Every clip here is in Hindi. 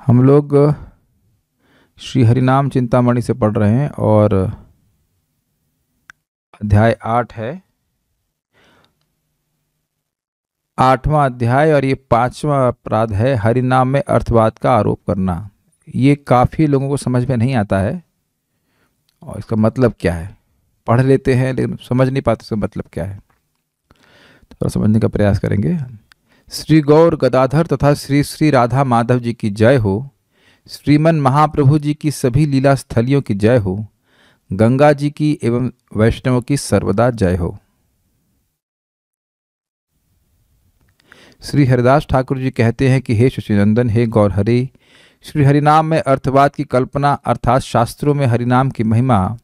हम लोग श्री हरिनाम चिंतामणि से पढ़ रहे हैं और अध्याय 8 है, 8वां अध्याय, और ये 5वां अपराध है हरिनाम में अर्थवाद का आरोप करना। ये काफ़ी लोगों को समझ में नहीं आता है और इसका मतलब क्या है। पढ़ लेते हैं लेकिन समझ नहीं पाते इसका मतलब क्या है। थोड़ा समझने का प्रयास करेंगे। श्री गौर गदाधर तथा श्री श्री राधा माधव जी की जय हो। श्रीमन महाप्रभु जी की सभी लीला स्थलियों की जय हो। गंगा जी की एवं वैष्णवों की सर्वदा जय हो। श्री हरिदास ठाकुर जी कहते हैं कि हे शशिनंदन, हे गौर हरि, श्री हरिनाम में अर्थवाद की कल्पना अर्थात शास्त्रों में हरिनाम की महिमा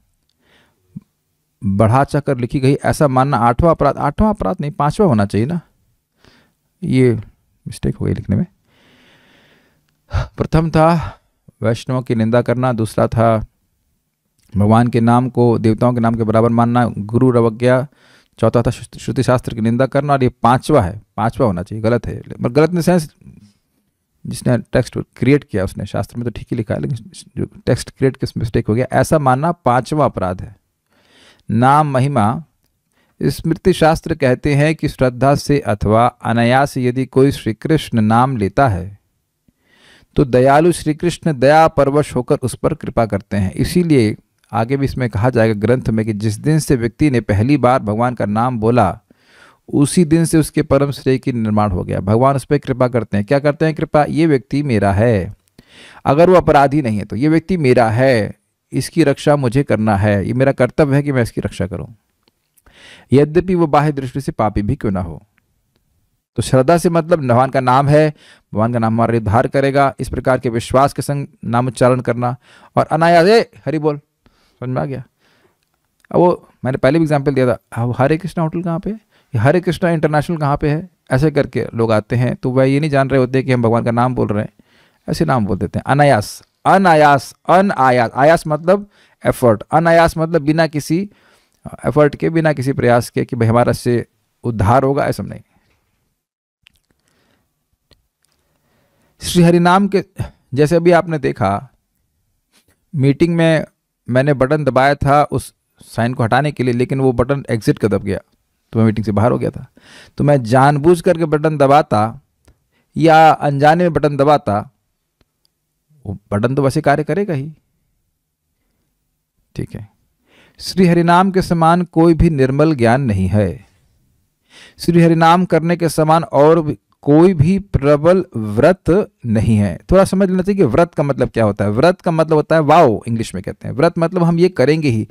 बढ़ा चढ़कर लिखी गई ऐसा मानना 8वां अपराध। 8वां अपराध नहीं, 5वां होना चाहिए ना, ये मिस्टेक हो गई लिखने में। प्रथम था वैष्णवों की निंदा करना, दूसरा था भगवान के नाम को देवताओं के नाम के बराबर मानना, गुरु अवज्ञा, चौथा था श्रुति शास्त्र की निंदा करना, और ये 5वां है। 5वां होना चाहिए, गलत है। पर गलत इन सेंस जिसने टेक्स्ट क्रिएट किया उसने, शास्त्र में तो ठीक ही लिखा है लेकिन जो टेक्स्ट क्रिएट किस मिस्टेक हो गया, ऐसा मानना 5वां अपराध है। नाम महिमा, स्मृति शास्त्र कहते हैं कि श्रद्धा से अथवा अनायास यदि कोई श्री कृष्ण नाम लेता है तो दयालु श्री कृष्ण दया परवश होकर उस पर कृपा करते हैं। इसीलिए आगे भी इसमें कहा जाएगा ग्रंथ में कि जिस दिन से व्यक्ति ने पहली बार भगवान का नाम बोला उसी दिन से उसके परम श्रेय की निर्माण हो गया। भगवान उस पर कृपा करते हैं। क्या करते हैं कृपा? ये व्यक्ति मेरा है, अगर वो अपराधी नहीं है तो ये व्यक्ति मेरा है, इसकी रक्षा मुझे करना है, ये मेरा कर्तव्य है कि मैं इसकी रक्षा करूं, यद्यपि वो बाह्य दृष्टि से पापी भी क्यों ना हो। तो श्रद्धा से मतलब भगवान का नाम है, भगवान का नाम हमारा उद्धार करेगा, इस प्रकार के विश्वास के संग नामोच्चारण करना। और अनायास हरि बोल, समझ में आ गया। अब वो मैंने पहले भी एग्जाम्पल दिया था, अब हरे कृष्णा होटल कहाँ पे, हरे कृष्णा इंटरनेशनल कहाँ पे है, ऐसे करके लोग आते हैं तो वह ये नहीं जान रहे होते कि हम भगवान का नाम बोल रहे हैं, ऐसे नाम बोल देते हैं। अनायास, अनायास, अनायास, आयास मतलब एफर्ट, अनायास मतलब बिना किसी एफर्ट के, बिना किसी प्रयास के कि भाई हमारा से उद्धार होगा, ऐसा नहीं। श्री हरिनाम के जैसे अभी आपने देखा मीटिंग में मैंने बटन दबाया था उस साइन को हटाने के लिए, लेकिन वो बटन एग्जिट का दब गया तो मैं मीटिंग से बाहर हो गया था। तो मैं जानबूझ करके बटन दबाता या अनजाने में बटन दबाता, वो बटन तो वैसे कार्य करेगा ही, ठीक है। श्री हरिनाम के समान कोई भी निर्मल ज्ञान नहीं है। श्री हरिनाम करने के समान और कोई भी प्रबल व्रत नहीं है। थोड़ा समझ लेना चाहिए कि व्रत का मतलब क्या होता है। व्रत का मतलब होता है वाव, इंग्लिश में कहते हैं। व्रत मतलब हम ये करेंगे ही,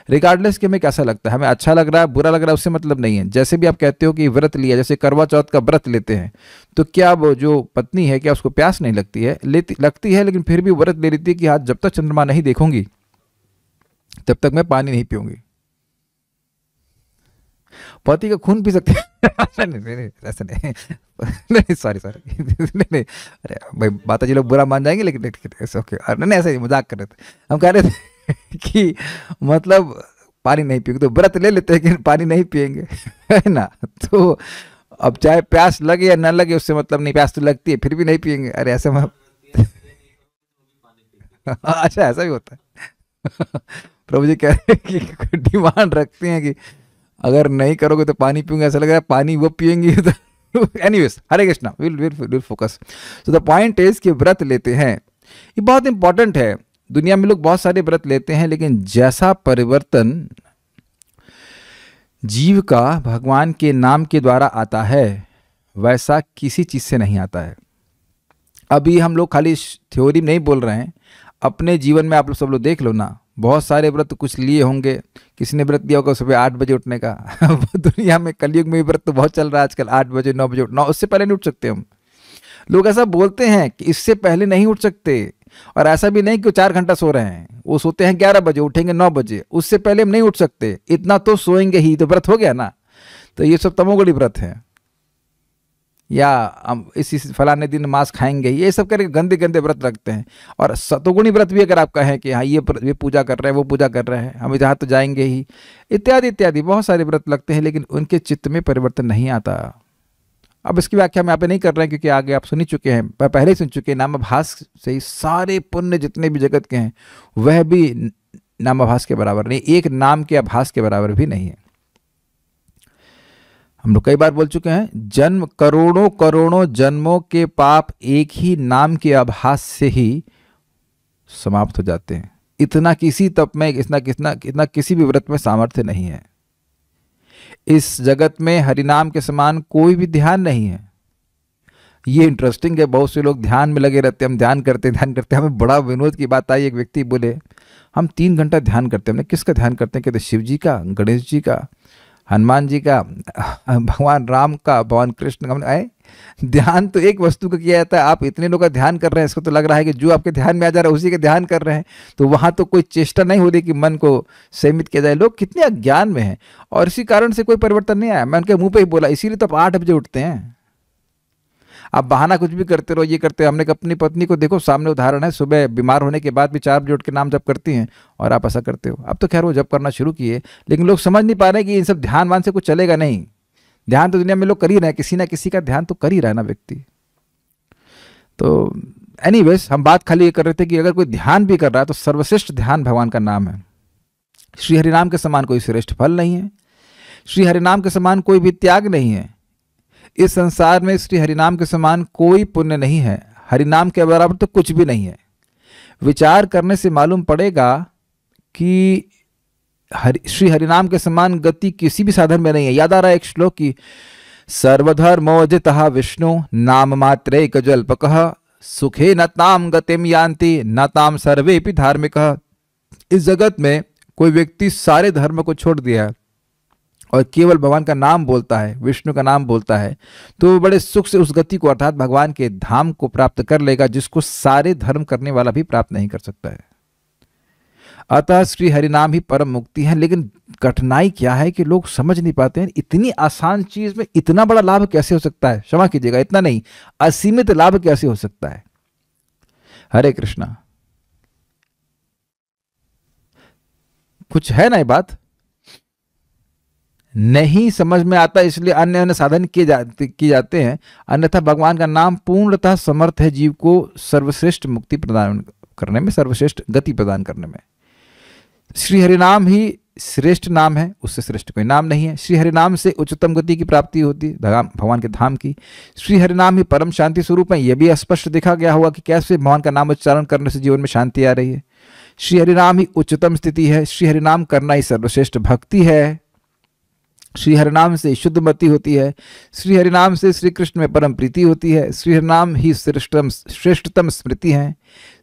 रिगार्डलेस कि हमें कैसा लगता है, हमें अच्छा लग रहा है बुरा लग रहा है उससे मतलब नहीं है। जैसे भी आप कहते हो कि व्रत लिया, जैसे करवा चौथ का व्रत लेते हैं, तो क्या वो जो पत्नी है क्या उसको प्यास नहीं लगती है? लगती है, लेकिन फिर भी व्रत ले लेती है कि आज जब तक चंद्रमा नहीं देखूंगी तब तक मैं पानी नहीं पीऊंगी। पति का खून पी सकते हैं ऐसा नहीं, नहीं सॉरी नहीं, अरे भाई माता जी लोग बुरा मान जाएंगे, लेकिन ओके, नहीं ऐसे ही मजाक कर रहे थे। हम कह रहे थे कि मतलब पानी नहीं पिएंगे, तो व्रत ले लेते हैं कि पानी नहीं पिएंगे, है ना। तो अब चाहे प्यास लगे या ना लगे उससे मतलब नहीं, प्यास तो लगती है फिर भी नहीं पिएंगे। अरे ऐसे में अच्छा ऐसा भी होता है प्रभु जी कह रहे हैं कि डिमांड रखते हैं कि अगर नहीं करोगे तो पानी पीऊंगा, ऐसा लग रहा है पानी वो पिएंगी तो anyways, Hare Krishna, will focus. So the point is कि व्रत लेते हैं, ये बहुत इंपॉर्टेंट है। दुनिया में लोग बहुत सारे व्रत लेते हैं, लेकिन जैसा परिवर्तन जीव का भगवान के नाम के द्वारा आता है वैसा किसी चीज से नहीं आता है। अभी हम लोग खाली थ्योरी में नहीं बोल रहे हैं, अपने जीवन में आप लोग सब लोग देख लो ना, बहुत सारे व्रत कुछ लिए होंगे। किसी ने व्रत लिया होगा सुबह 8 बजे उठने का दुनिया में कलयुग में व्रत तो बहुत चल रहा है आजकल, 8 बजे 9 बजे उठना, उससे पहले नहीं उठ सकते हम। लोग ऐसा बोलते हैं कि इससे पहले नहीं उठ सकते, और ऐसा भी नहीं कि वो 4 घंटा सो रहे हैं, वो सोते हैं 11 बजे उठेंगे 9 बजे, उससे पहले हम नहीं उठ सकते, इतना तो सोएंगे ही, तो व्रत हो गया ना। तो ये सब तमोगुणी व्रत है, या हम इसी फलाने दिन मांस खाएंगे, ये सब करके गंदे गंदे व्रत रखते हैं। और सतोगुणी व्रत भी अगर आप कहें कि हाँ ये पूजा कर रहे हैं वो पूजा कर रहे हैं, हम जहाँ तो जाएंगे ही, इत्यादि इत्यादि बहुत सारे व्रत लगते हैं, लेकिन उनके चित्त में परिवर्तन नहीं आता। अब इसकी व्याख्या हम यहाँ पे नहीं कर रहे हैं क्योंकि आगे आप सुन ही चुके हैं, पहले ही सुन चुके हैं। नामाभास से ही सारे पुण्य जितने भी जगत के हैं वह भी नामाभास के बराबर नहीं, एक नाम के आभास के बराबर भी नहीं है। हम लोग कई बार बोल चुके हैं, जन्म करोड़ों करोड़ों जन्मों के पाप एक ही नाम के आभास से ही समाप्त हो जाते हैं। इतना किसी तप में, इतना किसी भी व्रत में सामर्थ्य नहीं है। इस जगत में हरिनाम के समान कोई भी ध्यान नहीं है। ये इंटरेस्टिंग है, बहुत से लोग ध्यान में लगे रहते हैं, हम ध्यान करते हैं। हमें बड़ा विनोद की बात आई, एक व्यक्ति बोले हम 3 घंटा ध्यान करते हैं। हमने किसका ध्यान करते हैं? कहते शिव जी का, गणेश जी का, हनुमान जी का, भगवान राम का, भगवान कृष्ण का। हमने आए ध्यान तो एक वस्तु का किया जाता है, आप इतने लोग का ध्यान कर रहे हैं, इसको तो लग रहा है कि जो आपके ध्यान में आ जा रहा है उसी के ध्यान कर रहे हैं। तो वहाँ तो कोई चेष्टा नहीं हो रही कि मन को सीमित किया जाए। लोग कितने अज्ञान में हैं और इसी कारण से कोई परिवर्तन नहीं आया। मैं उनके मुंह पे ही बोला, इसीलिए तो आप 8 बजे उठते हैं। आप बहाना कुछ भी करते रहो, ये करते हो। हमने अपनी पत्नी को देखो, सामने उदाहरण है, सुबह बीमार होने के बाद भी 4 बजे उठ के नाम जप करती हैं और आप ऐसा करते हो। अब तो खैर वो जप करना शुरू किए, लेकिन लोग समझ नहीं पा रहे कि इन सब ध्यान वान से कुछ चलेगा नहीं। ध्यान तो दुनिया में लोग कर ही रहे हैं, किसी ना किसी का ध्यान तो कर ही रहा है ना व्यक्ति। तो एनीवेज, हम बात खाली ये कर रहे थे कि अगर कोई ध्यान भी कर रहा है तो सर्वश्रेष्ठ ध्यान भगवान का नाम है। श्री हरिनाम के समान कोई श्रेष्ठ फल नहीं है, श्री हरिनाम के समान कोई भी त्याग नहीं है। इस संसार में श्री हरिनाम के समान कोई पुण्य नहीं है, हरिनाम के बराबर तो कुछ भी नहीं है। विचार करने से मालूम पड़ेगा कि श्री हरिनाम के समान गति किसी भी साधन में नहीं है। याद आ रहा है एक श्लोक की, सर्वधर्मोजितः विष्णु नाम मात्रेक जल्पकः सुखे न ताम गतिम यान्ति न ताम सर्वेपि धार्मिकः। इस जगत में कोई व्यक्ति सारे धर्म को छोड़ दिया है और केवल भगवान का नाम बोलता है, विष्णु का नाम बोलता है, तो वो बड़े सुख से उस गति को अर्थात भगवान के धाम को प्राप्त कर लेगा, जिसको सारे धर्म करने वाला भी प्राप्त नहीं कर सकता है। अतः श्री हरिनाम ही परम मुक्ति है। लेकिन कठिनाई क्या है कि लोग समझ नहीं पाते हैं, इतनी आसान चीज में इतना बड़ा लाभ कैसे हो सकता है। क्षमा कीजिएगा, इतना नहीं, असीमित लाभ कैसे हो सकता है। हरे कृष्णा। कुछ है ना ये बात, नहीं समझ में आता, इसलिए अन्य अन्य साधन किए जाते हैं। अन्यथा भगवान का नाम पूर्णतः समर्थ है जीव को सर्वश्रेष्ठ मुक्ति प्रदान करने में, सर्वश्रेष्ठ गति प्रदान करने में। श्री हरिनाम ही श्रेष्ठ नाम है, उससे श्रेष्ठ कोई नाम नहीं है। श्री हरिनाम से उच्चतम गति की प्राप्ति होती है, भगवान के धाम की। श्री हरिनाम ही परम शांति स्वरूप है। यह भी स्पष्ट देखा गया होगा कि कैसे भगवान का नाम उच्चारण करने से जीवन में शांति आ रही है। श्री हरिनाम ही उच्चतम स्थिति है। श्री हरिनाम करना ही सर्वश्रेष्ठ भक्ति है। श्री हरिनाम से शुद्ध मति होती है। श्री हरिनाम से श्री कृष्ण में परम प्रीति होती है। श्री हरिनाम ही श्रेष्ठतम स्मृति है।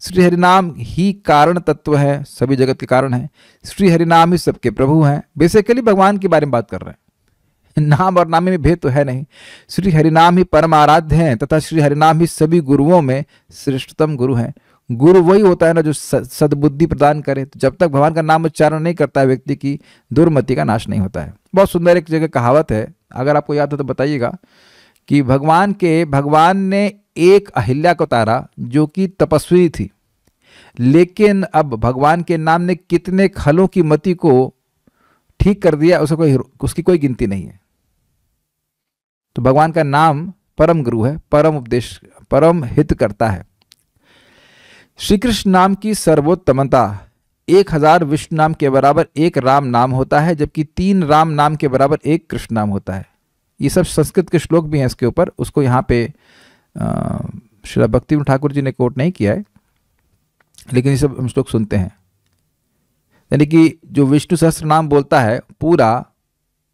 श्री हरिनाम ही कारण तत्व है, सभी जगत के कारण है। श्री हरिनाम ही सबके प्रभु हैं। बेसिकली भगवान के बारे में बात कर रहे हैं, नाम और नामे में भेद तो है नहीं। श्री हरिनाम ही परम आराध्य हैं तथा श्री हरिनाम ही सभी गुरुओं में श्रेष्ठतम गुरु हैं। गुरु वही होता है ना जो सद्बुद्धि प्रदान करे। तो जब तक भगवान का नाम उच्चारण नहीं करता है व्यक्ति की दुर्मति का नाश नहीं होता है। बहुत सुंदर एक जगह कहावत है, अगर आपको याद हो तो बताइएगा, कि भगवान ने एक अहिल्या को उतारा जो कि तपस्वी थी, लेकिन अब भगवान के नाम ने कितने खलों की मति को ठीक कर दिया, उसकी कोई गिनती नहीं है। तो भगवान का नाम परम गुरु है, परम उपदेश, परम हित करता है। श्री कृष्ण नाम की सर्वोत्तमता 1000 विष्णु नाम के बराबर एक राम नाम होता है, जबकि 3 राम नाम के बराबर एक कृष्ण नाम होता है। ये सब संस्कृत के श्लोक भी हैं इसके ऊपर, उसको यहाँ पे श्री भक्ति ठाकुर जी ने कोट नहीं किया है, लेकिन ये सब हम श्लोक सुनते हैं। यानी कि जो विष्णु सहस्त्र नाम बोलता है पूरा,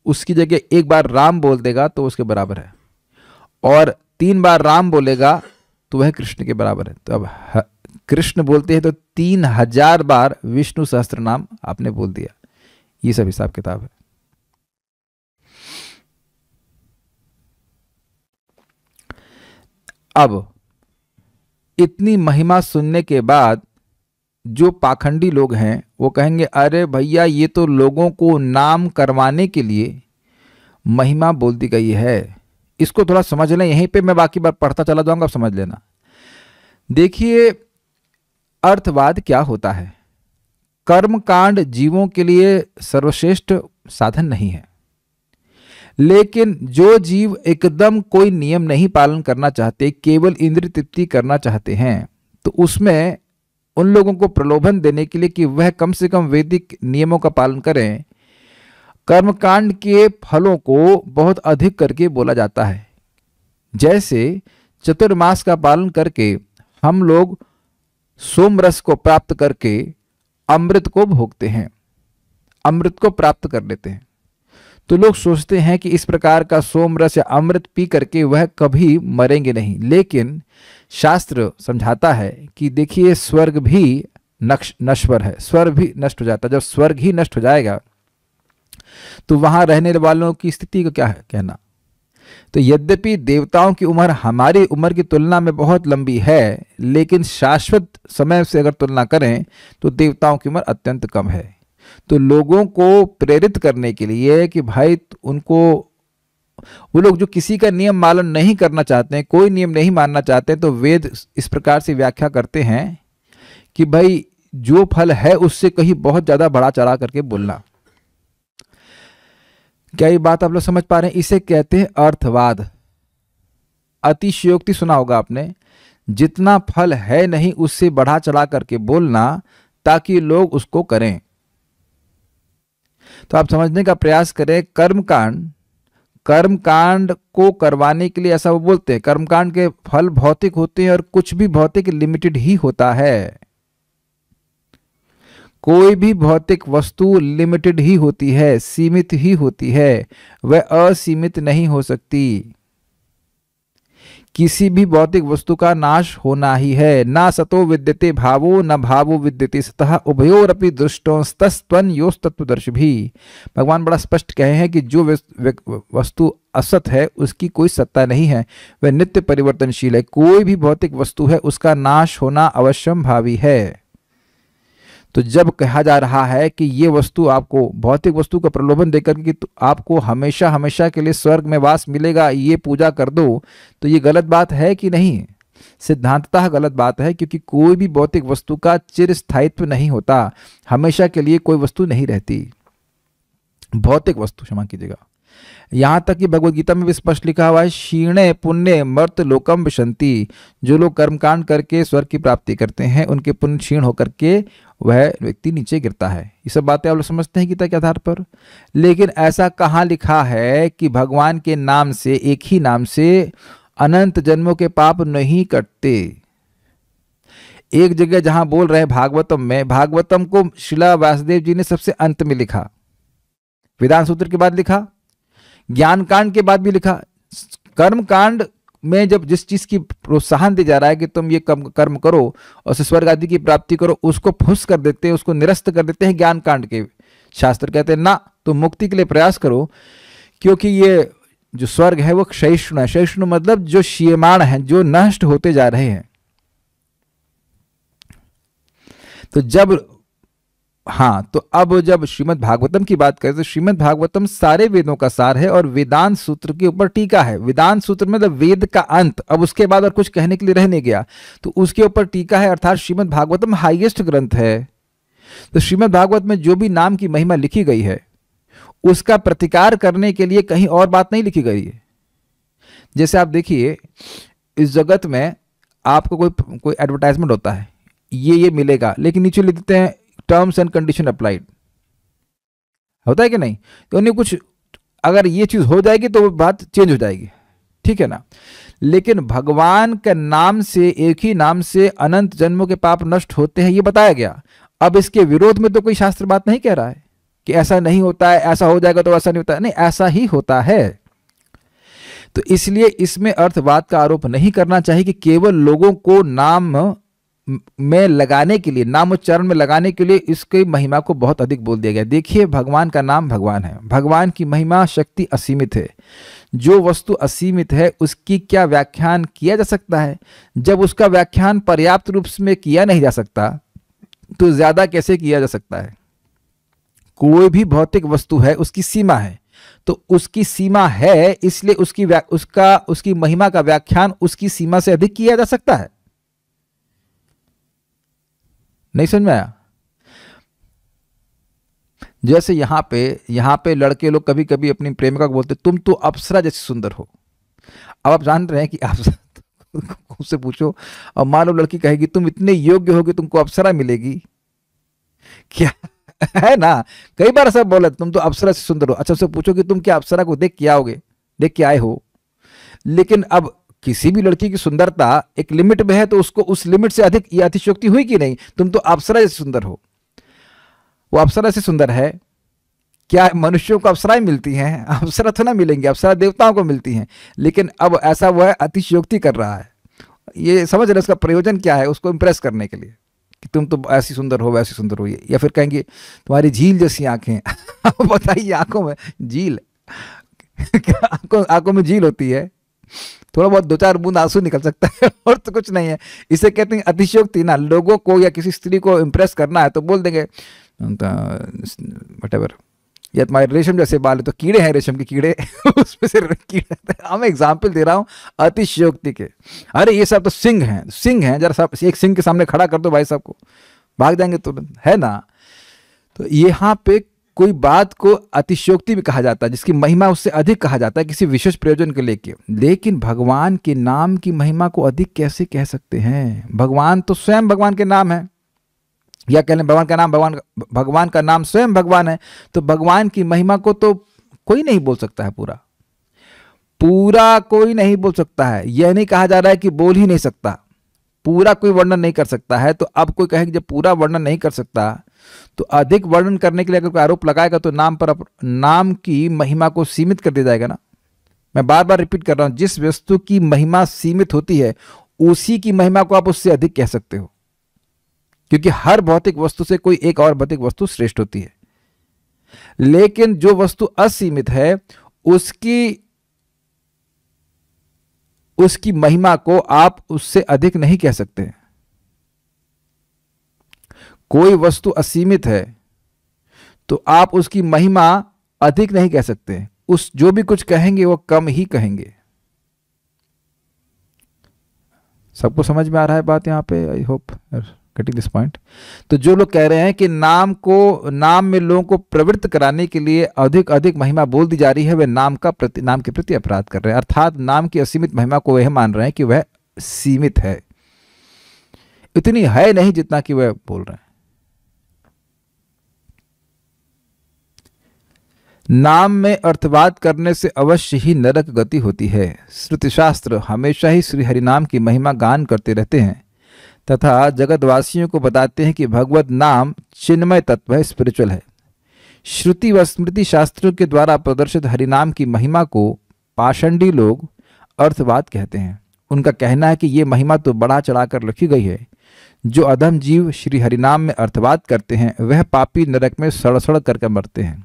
उसकी जगह एक बार राम बोल देगा तो उसके बराबर है, और 3 बार राम बोलेगा तो वह कृष्ण के बराबर है। तो अब कृष्ण बोलते हैं तो 3000 बार विष्णु सहस्त्र नाम आपने बोल दिया। ये सब हिसाब किताब है। अब इतनी महिमा सुनने के बाद जो पाखंडी लोग हैं वो कहेंगे, अरे भैया ये तो लोगों को नाम करवाने के लिए महिमा बोल दी गई है, इसको थोड़ा समझ लें। यहीं पे मैं बाकी बार पढ़ता चला जाऊंगा, आप समझ लेना। देखिए अर्थवाद क्या होता है। कर्मकांड जीवों के लिए सर्वश्रेष्ठ साधन नहीं है, लेकिन जो जीव एकदम कोई नियम नहीं पालन करना चाहते, केवल इंद्रिय तृप्ति करना चाहते हैं, तो उसमें उन लोगों को प्रलोभन देने के लिए कि वह कम से कम वैदिक नियमों का पालन करें, कर्मकांड के फलों को बहुत अधिक करके बोला जाता है। जैसे चतुर्मास का पालन करके हम लोग सोमरस को प्राप्त करके अमृत को भोगते हैं, अमृत को प्राप्त कर लेते हैं। तो लोग सोचते हैं कि इस प्रकार का सोमरस या अमृत पी करके वह कभी मरेंगे नहीं, लेकिन शास्त्र समझाता है कि देखिए स्वर्ग भी नश्वर है, स्वर्ग भी नष्ट हो जाता है। जब स्वर्ग ही नष्ट हो जाएगा तो वहां रहने वालों की स्थिति को क्या है कहना। तो यद्यपि देवताओं की उम्र हमारी उम्र की तुलना में बहुत लंबी है, लेकिन शाश्वत समय से अगर तुलना करें तो देवताओं की उम्र अत्यंत कम है। तो लोगों को प्रेरित करने के लिए कि भाई उनको, वो लोग जो किसी का नियम पालन नहीं करना चाहते हैं, कोई नियम नहीं मानना चाहते हैं, तो वेद इस प्रकार से व्याख्या करते हैं कि भाई जो फल है उससे कहीं बहुत ज्यादा बढ़ा चढ़ा करके बोलना। क्या ये बात आप लोग समझ पा रहे हैं? इसे कहते हैं अर्थवाद। अतिशयोक्ति सुना होगा आपने, जितना फल है नहीं उससे बढ़ा चढ़ा करके बोलना ताकि लोग उसको करें। तो आप समझने का प्रयास करें, कर्मकांड को करवाने के लिए ऐसा वो बोलते हैं, कर्मकांड के फल भौतिक होते हैं और कुछ भी भौतिक लिमिटेड ही होता है। कोई भी भौतिक वस्तु लिमिटेड ही होती है, सीमित ही होती है, वह असीमित नहीं हो सकती। किसी भी भौतिक वस्तु का नाश होना ही है। ना सतो विद्यते भावो न भावो विद्यते सतः उभयोरपि दृष्टोस्तस्त्वन् योस्तत्वदर्शी भी। भगवान बड़ा स्पष्ट कहे हैं कि जो वस्तु असत है उसकी कोई सत्ता नहीं है, वह नित्य परिवर्तनशील है। कोई भी भौतिक वस्तु है उसका नाश होना अवश्यम भावी है। तो जब कहा जा रहा है कि ये वस्तु आपको, भौतिक वस्तु का प्रलोभन देकर कि आपको हमेशा हमेशा के लिए स्वर्ग में वास मिलेगा, ये पूजा कर दो, तो ये गलत बात है कि नहीं? सिद्धांततः गलत बात है, क्योंकि कोई भी भौतिक वस्तु का चिरस्थायित्व नहीं होता, हमेशा के लिए कोई वस्तु नहीं रहती, भौतिक वस्तु, क्षमा कीजिएगा। यहां तक कि भगवद गीता में भी स्पष्ट लिखा हुआ है, क्षीणे पुण्य मर्त लोकम विशंति। जो लोग कर्मकांड करके स्वर्ग की प्राप्ति करते हैं उनके पुण्य क्षीण होकर के वह व्यक्ति नीचे गिरता है। ये सब बातें आप लोग समझते हैं गीता के आधार पर। लेकिन ऐसा कहाँ लिखा है कि भगवान के नाम से, एक ही नाम से अनंत जन्मों के पाप नहीं कटते? एक जगह जहां बोल रहे हैं भागवतम में, भागवतम को शिला व्यासदेव जी ने सबसे अंत में लिखा, वेदांत सूत्र के बाद लिखा, ज्ञान कांड के बाद भी लिखा। कर्म कांड में जब जिस चीज की प्रोत्साहन दिया जा रहा है कि तुम ये कर्म करो और स्वर्ग आदि की प्राप्ति करो, उसको फुस कर देते हैं, उसको निरस्त कर देते हैं ज्ञान कांड के शास्त्र। कहते हैं ना, तुम मुक्ति के लिए प्रयास करो, क्योंकि ये जो स्वर्ग है वो क्षयिष्णु है। क्षयिष्णु मतलब जो क्षीयमाण है, जो नष्ट होते जा रहे हैं। तो जब तो अब जब श्रीमद् भागवतम की बात करें तो श्रीमद् भागवतम सारे वेदों का सार है और वेदांत सूत्र के ऊपर टीका है। वेदांत सूत्र में मतलब वेद का अंत, अब उसके बाद और कुछ कहने के लिए रह नहीं गया, तो उसके ऊपर टीका है, अर्थात श्रीमद् भागवतम हाईएस्ट ग्रंथ है। तो श्रीमद् भागवत में जो भी नाम की महिमा लिखी गई है उसका प्रतिकार करने के लिए कहीं और बात नहीं लिखी गई है। जैसे आप देखिए, इस जगत में आपको कोई एडवर्टाइजमेंट होता है, ये मिलेगा, लेकिन नीचे लिख देते हैं टर्म्स एंड कंडीशन अप्लाइड, होता है कि नहीं? तो उन्हें कुछ, अगर ये चीज हो जाएगी तो वो बात चेंज हो जाएगी, ठीक है ना? लेकिन भगवान के नाम से, एक ही नाम से अनंत जन्मों के पाप नष्ट होते हैं, ये बताया गया। अब इसके विरोध में तो कोई शास्त्र बात नहीं कह रहा है कि ऐसा नहीं होता है, ऐसा हो जाएगा तो ऐसा नहीं होता है। नहीं, ऐसा ही होता है। तो इसलिए इसमें अर्थवाद का आरोप नहीं करना चाहिए कि केवल लोगों को नाम में लगाने के लिए, नाम उच्चारण में लगाने के लिए इसकी महिमा को बहुत अधिक बोल दिया गया। देखिए, भगवान का नाम भगवान है, भगवान की महिमा शक्ति असीमित है। जो वस्तु असीमित है उसकी क्या व्याख्यान किया जा सकता है? जब उसका व्याख्यान पर्याप्त रूप में किया नहीं जा सकता तो ज्यादा कैसे किया जा सकता है? कोई भी भौतिक वस्तु है, उसकी सीमा है, तो उसकी सीमा है, इसलिए उसकी महिमा का व्याख्यान उसकी सीमा से अधिक किया जा सकता है। नहीं समझ में आया? जैसे यहाँ पे लड़के लोग कभी कभी अपनी प्रेमिका को बोलते तुम तो अप्सरा जैसी सुंदर हो। अब आप जान रहे हैं कि अप्सरा उससे पूछो, अब मान लो लड़की कहेगी तुम इतने योग्य हो कि तुमको अप्सरा मिलेगी क्या? है ना, कई बार ऐसा बोला तुम तो अप्सरा से सुंदर हो। अच्छा उससे पूछो कि तुम क्या अप्सरा को देख के आओगे, देख के आए हो? लेकिन अब किसी भी लड़की की सुंदरता एक लिमिट में है, तो उसको उस लिमिट से अधिक ये अतिशयोक्ति हुई कि नहीं, तुम तो अप्सरा से सुंदर हो। वो अप्सरा से सुंदर है क्या? मनुष्यों को अप्सराएं मिलती हैं, अप्सरा तो ना मिलेंगी, अप्सरा देवताओं को मिलती हैं। लेकिन अब ऐसा वह अतिशयोक्ति कर रहा है। ये समझ रहे इसका प्रयोजन क्या है? उसको इंप्रेस करने के लिए कि तुम तो ऐसी सुंदर हो, वैसी सुंदर हो। या फिर कहेंगे तुम्हारी झील जैसी आंखें। अब बताइए, आंखों में झील आंखों में झील होती है, थोड़ा बहुत दो चार बूंद आंसू निकल सकता है और तो कुछ नहीं है। इसे कहते हैं अतिशयोक्ति ना। लोगों को या किसी स्त्री को इंप्रेस करना है तो बोल देंगे वटेवर, या तुम्हारे रेशम जैसे बाल है, तो कीड़े हैं रेशम के कीड़े उसमें से कीड़े। हम एग्जाम्पल दे रहा हूँ अतिशयोक्ति के। अरे ये सब तो सिंह हैं, सिंह हैं, जरा सब एक सिंह के सामने खड़ा कर दो भाई साहब को, भाग जाएंगे तुरंत, है ना। तो यहाँ पे कोई बात को अतिशयोक्ति भी कहा जाता है, जिसकी महिमा उससे अधिक कहा जाता है किसी विशेष प्रयोजन के लेके। लेकिन भगवान के नाम की महिमा को अधिक कैसे कह सकते हैं? भगवान तो स्वयं भगवान के नाम है, या कह लें भगवान का नाम, भगवान का नाम स्वयं भगवान है। तो भगवान की महिमा को तो कोई नहीं बोल सकता है, पूरा पूरा कोई नहीं बोल सकता है। यह नहीं कहा जा रहा है कि बोल ही नहीं सकता, पूरा कोई वर्णन नहीं कर सकता है। तो अब कोई कहे कि जब पूरा वर्णन नहीं कर सकता तो अधिक वर्णन करने के लिए अगर कोई आरोप लगाएगा तो नाम की महिमा को सीमित कर दिया जाएगा ना। मैं बार बार रिपीट कर रहा हूं, जिस वस्तु की महिमा सीमित होती है उसी की महिमा को आप उससे अधिक कह सकते हो, क्योंकि हर भौतिक वस्तु से कोई एक और भौतिक वस्तु श्रेष्ठ होती है। लेकिन जो वस्तु असीमित है उसकी महिमा को आप उससे अधिक नहीं कह सकते। कोई वस्तु असीमित है तो आप उसकी महिमा अधिक नहीं कह सकते, उस जो भी कुछ कहेंगे वो कम ही कहेंगे। सबको समझ में आ रहा है बात यहाँ पे? I hope getting this point. तो जो लोग कह रहे हैं कि नाम में लोगों को प्रवृत्त कराने के लिए अधिक अधिक महिमा बोल दी जा रही है, वे नाम के प्रति अपराध कर रहे हैं। अर्थात नाम की असीमित महिमा को वह मान रहे हैं कि वह सीमित है, इतनी है नहीं जितना कि वह बोल रहे हैं। नाम में अर्थवाद करने से अवश्य ही नरक गति होती है। श्रुतिशास्त्र हमेशा ही श्री हरिनाम की महिमा गान करते रहते हैं तथा जगतवासियों को बताते हैं कि भगवत नाम चिन्मय तत्व है, स्पिरिचुअल है। श्रुति व स्मृति शास्त्रों के द्वारा प्रदर्शित हरिनाम की महिमा को पाषंडी लोग अर्थवाद कहते हैं। उनका कहना है कि ये महिमा तो बढ़ा चढ़ाकर लिखी गई है। जो अधम जीव श्री हरिनाम में अर्थवाद करते हैं वह पापी नरक में सड़ सड़ करके मरते हैं।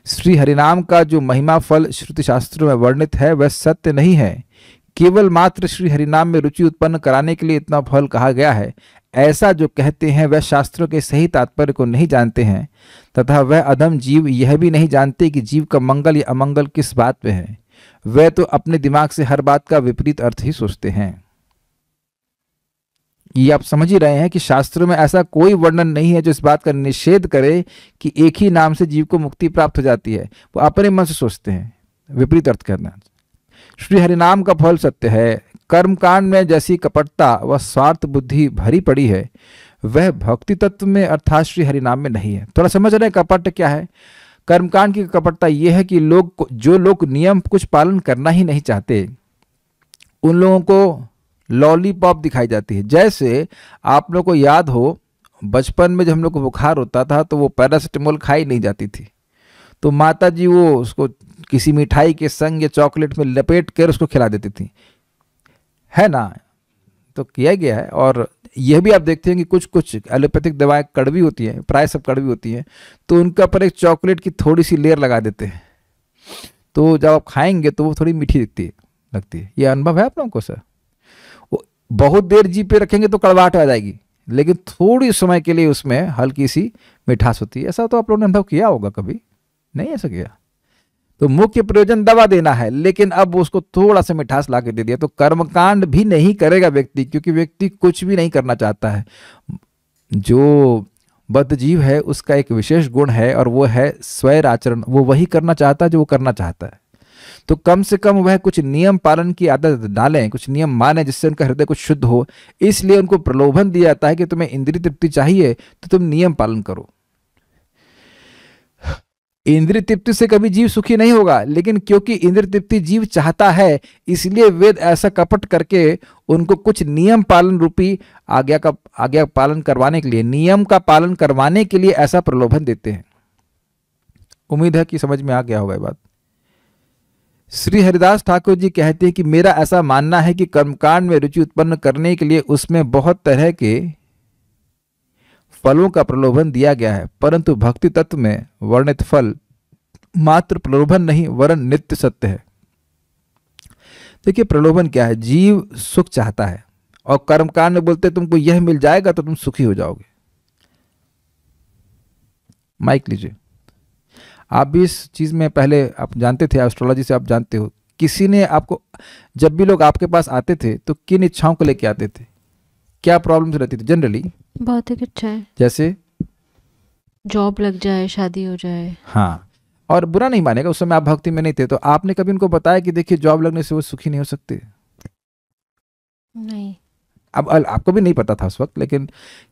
श्री हरिनाम का जो महिमा फल श्रुति शास्त्रों में वर्णित है वह सत्य नहीं है। केवल मात्र श्री हरिनाम में रुचि उत्पन्न कराने के लिए इतना फल कहा गया है, ऐसा जो कहते हैं वह शास्त्रों के सही तात्पर्य को नहीं जानते हैं तथा वह अधम जीव यह भी नहीं जानते कि जीव का मंगल या अमंगल किस बात में है। वह तो अपने दिमाग से हर बात का विपरीत अर्थ ही सोचते हैं। ये आप समझ ही रहे हैं कि शास्त्रों में ऐसा कोई वर्णन नहीं है जो इस बात का निषेध करे कि एक ही नाम से जीव को मुक्ति प्राप्त हो जाती है। वो अपने मन से सोचते हैं, विपरीत अर्थ करना। श्री हरिनाम का फल सत्य है। कर्मकांड में जैसी कपटता व स्वार्थ बुद्धि भरी पड़ी है वह भक्ति तत्व में अर्थात श्री हरिनाम में नहीं है। थोड़ा समझ रहे हैं कपट क्या है? कर्मकांड की कपटता यह है कि जो लोग नियम कुछ पालन करना ही नहीं चाहते उन लोगों को लॉलीपॉप दिखाई जाती है। जैसे आप लोगों को याद हो बचपन में जब हम लोग को बुखार होता था तो वो पैरासिटामोल खाई नहीं जाती थी, तो माता जी वो उसको किसी मिठाई के संग या चॉकलेट में लपेट कर उसको खिला देती थी, है ना। तो किया गया है। और यह भी आप देखते हैं कि कुछ कुछ एलोपैथिक दवाएं कड़वी होती हैं, प्राय सब कड़वी होती हैं, तो उनका पर एक चॉकलेट की थोड़ी सी लेयर लगा देते हैं, तो जब आप खाएंगे तो वो थोड़ी मीठी लगती है। ये अनुभव है आप लोगों को सर? बहुत देर जीभ पे रखेंगे तो कड़वाहट आ जाएगी, लेकिन थोड़ी समय के लिए उसमें हल्की सी मिठास होती है। ऐसा तो आप लोगों ने अनुभव किया होगा, कभी नहीं ऐसा किया? तो मुख्य प्रयोजन दवा देना है, लेकिन अब उसको थोड़ा सा मिठास ला के दे दिया। तो कर्मकांड भी नहीं करेगा व्यक्ति, क्योंकि व्यक्ति कुछ भी नहीं करना चाहता है। जो बद्ध जीव है उसका एक विशेष गुण है और वो है स्वैर आचरण। वो वही करना चाहता है जो वो करना चाहता है। तो कम से कम वह कुछ नियम पालन की आदत डालें, कुछ नियम माने जिससे उनका हृदय कुछ शुद्ध हो। इसलिए उनको प्रलोभन दिया जाता है कि तुम्हें इंद्रिय तृप्ति चाहिए तो तुम नियम पालन करो। इंद्रिय तृप्ति से कभी जीव सुखी नहीं होगा, लेकिन क्योंकि इंद्रिय तृप्ति जीव चाहता है इसलिए वेद ऐसा कपट करके उनको कुछ नियम पालन रूपी आज्ञा पालन करवाने के लिए, नियम का पालन करवाने के लिए ऐसा प्रलोभन देते हैं। उम्मीद है कि समझ में आ गया होगा ये बात। श्री हरिदास ठाकुर जी कहते हैं कि मेरा ऐसा मानना है कि कर्मकांड में रुचि उत्पन्न करने के लिए उसमें बहुत तरह के फलों का प्रलोभन दिया गया है, परंतु भक्ति तत्व में वर्णित फल मात्र प्रलोभन नहीं वरन नित्य सत्य है। देखिए प्रलोभन क्या है? जीव सुख चाहता है और कर्मकांड में बोलते तुमको यह मिल जाएगा तो तुम सुखी हो जाओगे। माइक लीजिए। आप भी इस चीज में पहले आप जानते थे, एस्ट्रोलॉजी से आप जानते हो। किसी ने आपको, जब भी लोग आपके पास आते थे तो किन इच्छाओं को लेके आते थे? क्या प्रॉब्लम्स रहती थी जनरली? भौतिक इच्छाएं, जैसे जॉब लग जाए, शादी हो जाए। हाँ, और बुरा नहीं मानेगा, उस समय आप भक्ति में नहीं थे, तो आपने कभी उनको बताया कि देखिए जॉब लगने से वो सुखी नहीं हो सकते? नहीं। अब आपको भी नहीं पता था उस वक्त, लेकिन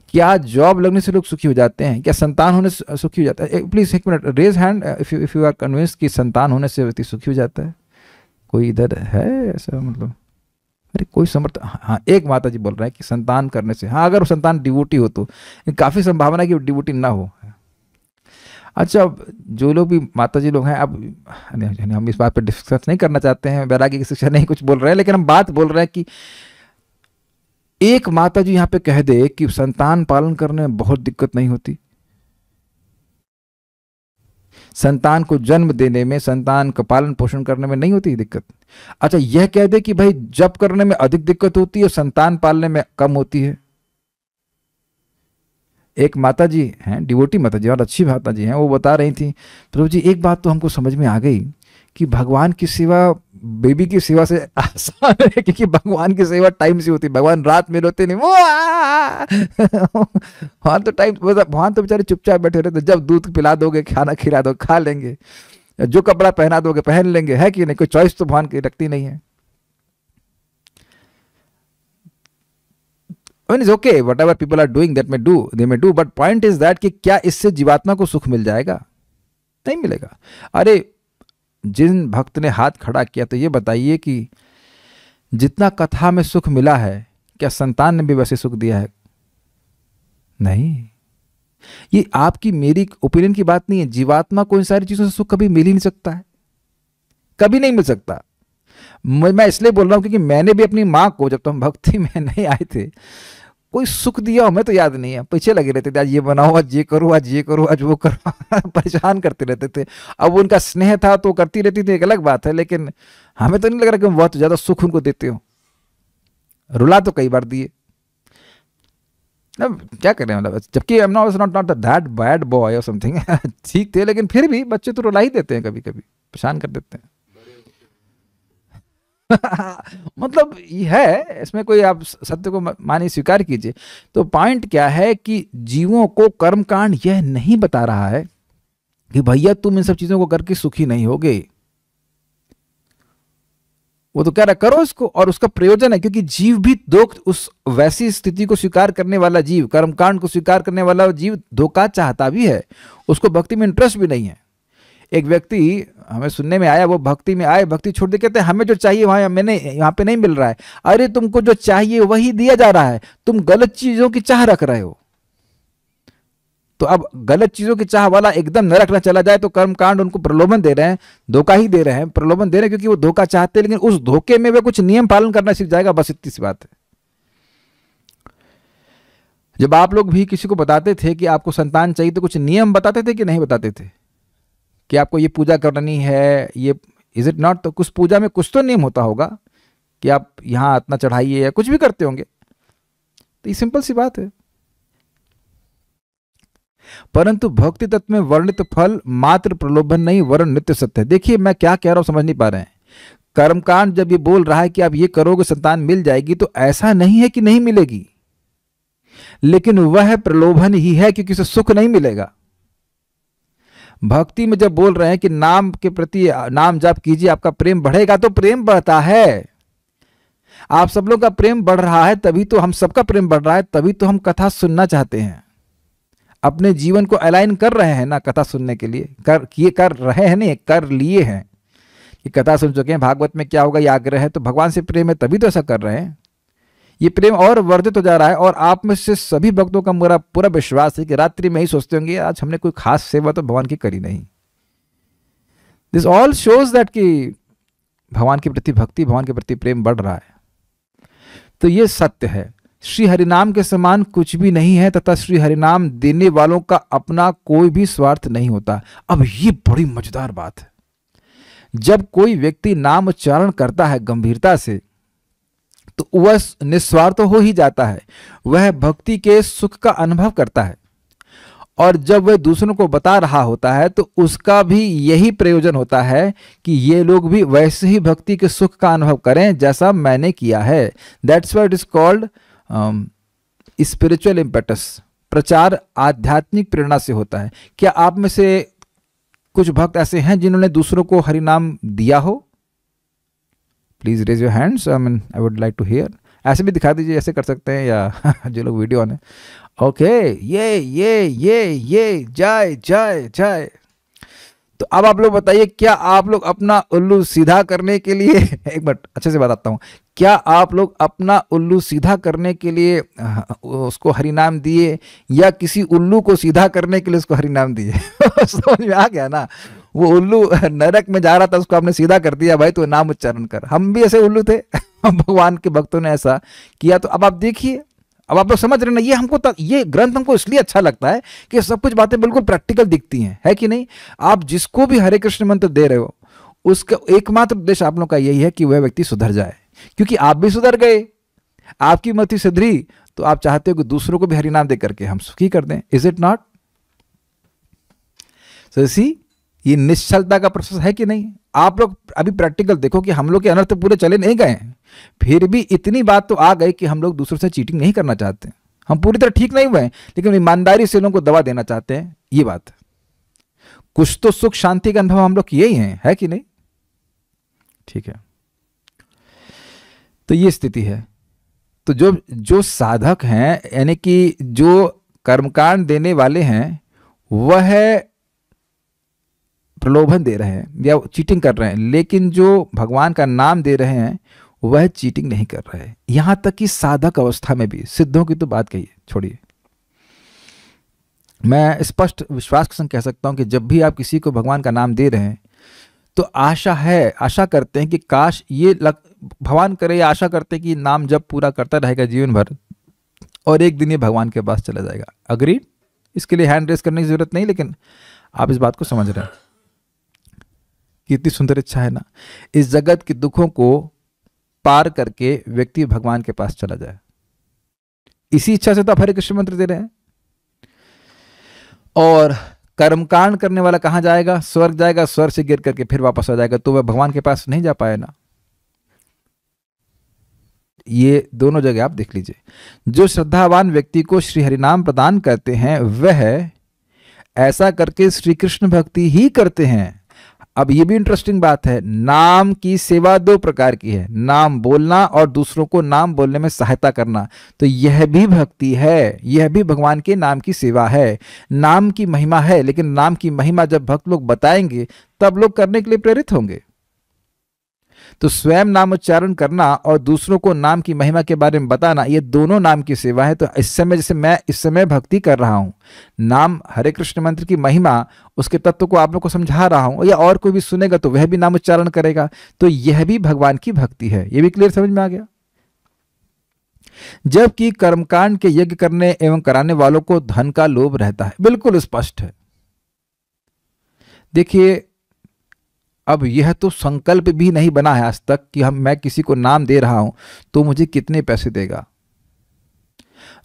क्या जॉब लगने से लोग सुखी हो जाते हैं? क्या संतान होने से सुखी हो जाता है? प्लीज एक minute, raise hand if you are convinced कि संतान होने से व्यक्ति सुखी हो जाता है। कोई इधर है ऐसा? मतलब अरे कोई समर्थ, हाँ एक माता जी बोल रहे हैं कि संतान करने से, हाँ अगर वो संतान डिवोटी हो तो, काफ़ी संभावना है कि वो डिवोटी ना हो। अच्छा, जो लोग भी माता जी लोग हैं, अब हम इस बात पर डिस्कस नहीं करना चाहते हैं, वैराग्य की शिक्षा नहीं कुछ बोल रहे हैं, लेकिन हम बात बोल रहे हैं कि एक माता जी यहाँ पे कह दे कि संतान पालन करने में बहुत दिक्कत नहीं होती, संतान को जन्म देने में, संतान का पालन पोषण करने में नहीं होती दिक्कत। अच्छा, यह कह दे कि भाई जप करने में अधिक दिक्कत होती है और संतान पालने में कम होती है। एक माता जी हैं, डिवोटी माता जी और अच्छी माता जी हैं, वो बता रही थी, प्रभु जी एक बात तो हमको समझ में आ गई कि भगवान की सेवा बेबी की सेवा से आसान है, क्योंकि भगवान की सेवा टाइम से होती है। भगवान रात में रोते नहीं, वो वहां तो टाइम, वहां तो बेचारे चुपचाप बैठे रहते। जब दूध पिला दोगे, खाना खिला दो, खा लेंगे, जो कपड़ा पहना दोगे पहन लेंगे, है कि नहीं? कोई चॉइस तो भगवान की रखती नहीं है। When is okay, whatever people are doing that they may do, but point is that कि क्या इससे जीवात्मा को सुख मिल जाएगा? नहीं मिलेगा। अरे जिन भक्त ने हाथ खड़ा किया, तो ये बताइए कि जितना कथा में सुख मिला है, क्या संतान ने भी वैसे सुख दिया है? नहीं। ये आपकी मेरी ओपिनियन की बात नहीं है। जीवात्मा को इन सारी चीजों से सुख कभी मिल ही नहीं सकता है, कभी नहीं मिल सकता। मैं इसलिए बोल रहा हूं क्योंकि मैंने भी अपनी माँ को, जब तो हम भक्ति में नहीं आए थे, कोई सुख दिया हो मैं तो याद नहीं है। पीछे लगे रहते थे, आज ये बनाओ, आज ये करो, आज ये करो, आज वो करो परेशान करते रहते थे। अब उनका स्नेह था तो करती रहती थी, एक अलग बात है, लेकिन हमें तो नहीं लग रहा कि हम बहुत ज्यादा सुख उनको देते हो। रुला तो कई बार दिए, अब क्या करें, मतलब जबकि I am not that bad boy और समथिंग ठीक थे, लेकिन फिर भी बच्चे तो रुला ही देते हैं, कभी कभी परेशान कर देते हैं मतलब ये है, इसमें कोई आप सत्य को मानिए, स्वीकार कीजिए। तो पॉइंट क्या है कि जीवों को कर्मकांड यह नहीं बता रहा है कि भैया तुम इन सब चीजों को करके सुखी नहीं होगे। वो तो कह रहा करो इसको, और उसका प्रयोजन है, क्योंकि जीव भी उस वैसी स्थिति को स्वीकार करने वाला जीव, कर्मकांड को स्वीकार करने वाला जीव धोखा चाहता भी है, उसको भक्ति में इंटरेस्ट भी नहीं है। एक व्यक्ति हमें सुनने में आया, वो भक्ति में आए, भक्ति छोड़ दे, कहते हैं हमें जो चाहिए वहां मैंने यहाँ पे नहीं मिल रहा है। अरे तुमको जो चाहिए वही दिया जा रहा है, तुम गलत चीजों की चाह रख रहे हो। तो अब गलत चीजों की चाह वाला एकदम नरक न चला जाए, तो कर्मकांड उनको प्रलोभन दे रहे हैं, धोखा ही दे रहे हैं, प्रलोभन दे रहे हैं, क्योंकि वो धोखा चाहते हैं, लेकिन उस धोखे में वे कुछ नियम पालन करना सीख जाएगा, बस इतनी सी बात है। जब आप लोग भी किसी को बताते थे कि आपको संतान चाहिए, तो कुछ नियम बताते थे कि नहीं बताते थे? कि आपको ये पूजा करनी है, ये इज इट नॉट? तो कुछ पूजा में कुछ तो नियम होता होगा कि आप यहां इतना चढ़ाइए या कुछ भी करते होंगे। तो ये सिंपल सी बात है। परंतु भक्ति तत्व में वर्णित फल मात्र प्रलोभन नहीं वरन नित्य सत्य है। देखिए मैं क्या कह रहा हूं, समझ नहीं पा रहे हैं। कर्मकांड जब ये बोल रहा है कि आप ये करोगे संतान मिल जाएगी, तो ऐसा नहीं है कि नहीं मिलेगी। लेकिन वह प्रलोभन ही है, क्योंकि उसे सुख नहीं मिलेगा। भक्ति में जब बोल रहे हैं कि नाम के प्रति नाम जप कीजिए आपका प्रेम बढ़ेगा, तो प्रेम बढ़ता है। आप सब लोग का प्रेम बढ़ रहा है, तभी तो हम सबका प्रेम बढ़ रहा है, तभी तो हम कथा सुनना चाहते हैं। अपने जीवन को अलाइन कर रहे हैं ना कथा सुनने के लिए, कर रहे हैं, नहीं कर लिए हैं कि कथा सुन चुके हैं, भागवत में क्या होगा ये आग्रह है, तो भगवान से प्रेम है तभी तो ऐसा कर रहे हैं। ये प्रेम और वर्धित हो जा रहा है। और आप में से सभी भक्तों का मेरा पूरा विश्वास है कि रात्रि में ही सोचते होंगे आज हमने कोई खास सेवा तो भगवान की करी नहीं। दिस ऑल शोज दैट कि भगवान के प्रति भक्ति, भगवान के प्रति प्रेम बढ़ रहा है। तो ये सत्य है। श्री हरिनाम के समान कुछ भी नहीं है, तथा श्री हरिनाम देने वालों का अपना कोई भी स्वार्थ नहीं होता। अब ये बड़ी मजेदार बात है। जब कोई व्यक्ति नाम उच्चारण करता है गंभीरता से, तो वह निस्वार्थ हो ही जाता है, वह भक्ति के सुख का अनुभव करता है। और जब वह दूसरों को बता रहा होता है तो उसका भी यही प्रयोजन होता है कि ये लोग भी वैसे ही भक्ति के सुख का अनुभव करें जैसा मैंने किया है। That's what it is called spiritual impetus. प्रचार आध्यात्मिक प्रेरणा से होता है। क्या आप में से कुछ भक्त ऐसे हैं जिन्होंने दूसरों को हरिनाम दिया हो? Please raise your hands, I would like to hear. ऐसे भी दिखा दीजिए, ऐसे कर सकते हैं, या जो लोग वीडियो ऑन है। ओके, ये जय जय जय। तो अब आप लोग बताइए, क्या आप लोग अपना उल्लू सीधा करने के लिए एक मिनट अच्छे से बताता हूं, क्या आप लोग अपना उल्लू सीधा करने के लिए उसको हरिनाम दिए, या किसी उल्लू को सीधा करने के लिए उसको हरिनाम दिए? समझ में आ गया ना? वो उल्लू नरक में जा रहा था, उसको आपने सीधा कर दिया, भाई तो नाम उच्चारण कर। हम भी ऐसे उल्लू थे, भगवान के भक्तों ने ऐसा किया। तो अब आप देखिए, अब आप लोग समझ रहे ना, ये ग्रंथ हमको इसलिए अच्छा लगता है कि सब कुछ बातें बिल्कुल प्रैक्टिकल दिखती हैं, है कि नहीं? आप जिसको भी हरे कृष्ण मंत्र दे रहे हो, उसका एकमात्र उद्देश्य आप लोग का यही है कि वह व्यक्ति सुधर जाए, क्योंकि आप भी सुधर गए, आपकी मति सुधरी, तो आप चाहते हो कि दूसरों को भी हरिनाम दे करके हम सुखी कर दें। Is it not? So see, ये निश्चलता का प्रोसेस है कि नहीं? आप लोग अभी प्रैक्टिकल देखो कि हम लोग के अनर्थ पूरे चले नहीं गए, फिर भी इतनी बात तो आ गई कि हम लोग दूसरों से चीटिंग नहीं करना चाहते। हम पूरी तरह ठीक नहीं हुए, लेकिन ईमानदारी से लोगों को दवा देना चाहते हैं। ये बात, कुछ तो सुख शांति का अनुभव हम लोग किए ही हैं, है कि नहीं? ठीक है, तो ये स्थिति है। तो जो साधक हैं, यानी कि जो कर्मकांड देने वाले हैं, वह प्रलोभन दे रहे हैं या चीटिंग कर रहे हैं, लेकिन जो भगवान का नाम दे रहे हैं वह चीटिंग नहीं कर रहे हैं। यहां तक कि साधक अवस्था में भी, सिद्धों की तो बात कहिए, छोड़िए। मैं स्पष्ट विश्वास के संग कह सकता हूं कि जब भी आप किसी को भगवान का नाम दे रहे हैं, तो आशा करते हैं कि काश ये भगवान करे, या आशा करते हैं कि नाम जब पूरा करता रहेगा जीवन भर, और एक दिन ये भगवान के पास चला जाएगा। अग्रीड? इसके लिए हैंड रेस करने की जरूरत नहीं, लेकिन आप इस बात को समझ रहे हैं। कितनी सुंदर इच्छा है ना, इस जगत के दुखों को पार करके व्यक्ति भगवान के पास चला जाए। इसी इच्छा से तो आप हरे कृष्ण मंत्र दे रहे हैं। और कर्मकांड करने वाला कहां जाएगा? स्वर्ग जाएगा, स्वर्ग से गिर करके फिर वापस आ जाएगा, तो वह भगवान के पास नहीं जा पाए ना। ये दोनों जगह आप देख लीजिए। जो श्रद्धावान व्यक्ति को श्री हरिनाम प्रदान करते हैं, वह ऐसा करके श्री कृष्ण भक्ति ही करते हैं। अब ये भी इंटरेस्टिंग बात है, नाम की सेवा दो प्रकार की है, नाम बोलना और दूसरों को नाम बोलने में सहायता करना। तो यह भी भक्ति है, यह भी भगवान के नाम की सेवा है। नाम की महिमा है, लेकिन नाम की महिमा जब भक्त लोग बताएंगे तब लोग करने के लिए प्रेरित होंगे। तो स्वयं नाम उच्चारण करना और दूसरों को नाम की महिमा के बारे में बताना, ये दोनों नाम की सेवा है। तो इस समय, जैसे मैं इस समय भक्ति कर रहा हूं, नाम हरे कृष्ण मंत्र की महिमा, उसके तत्व को आप लोग को समझा रहा हूं, या और कोई भी सुनेगा तो वह भी नाम उच्चारण करेगा, तो यह भी भगवान की भक्ति है। यह भी क्लियर समझ में आ गया? जबकि कर्मकांड के यज्ञ करने एवं कराने वालों को धन का लोभ रहता है, बिल्कुल स्पष्ट है। देखिए, अब यह तो संकल्प भी नहीं बना है आज तक कि मैं किसी को नाम दे रहा हूं तो मुझे कितने पैसे देगा।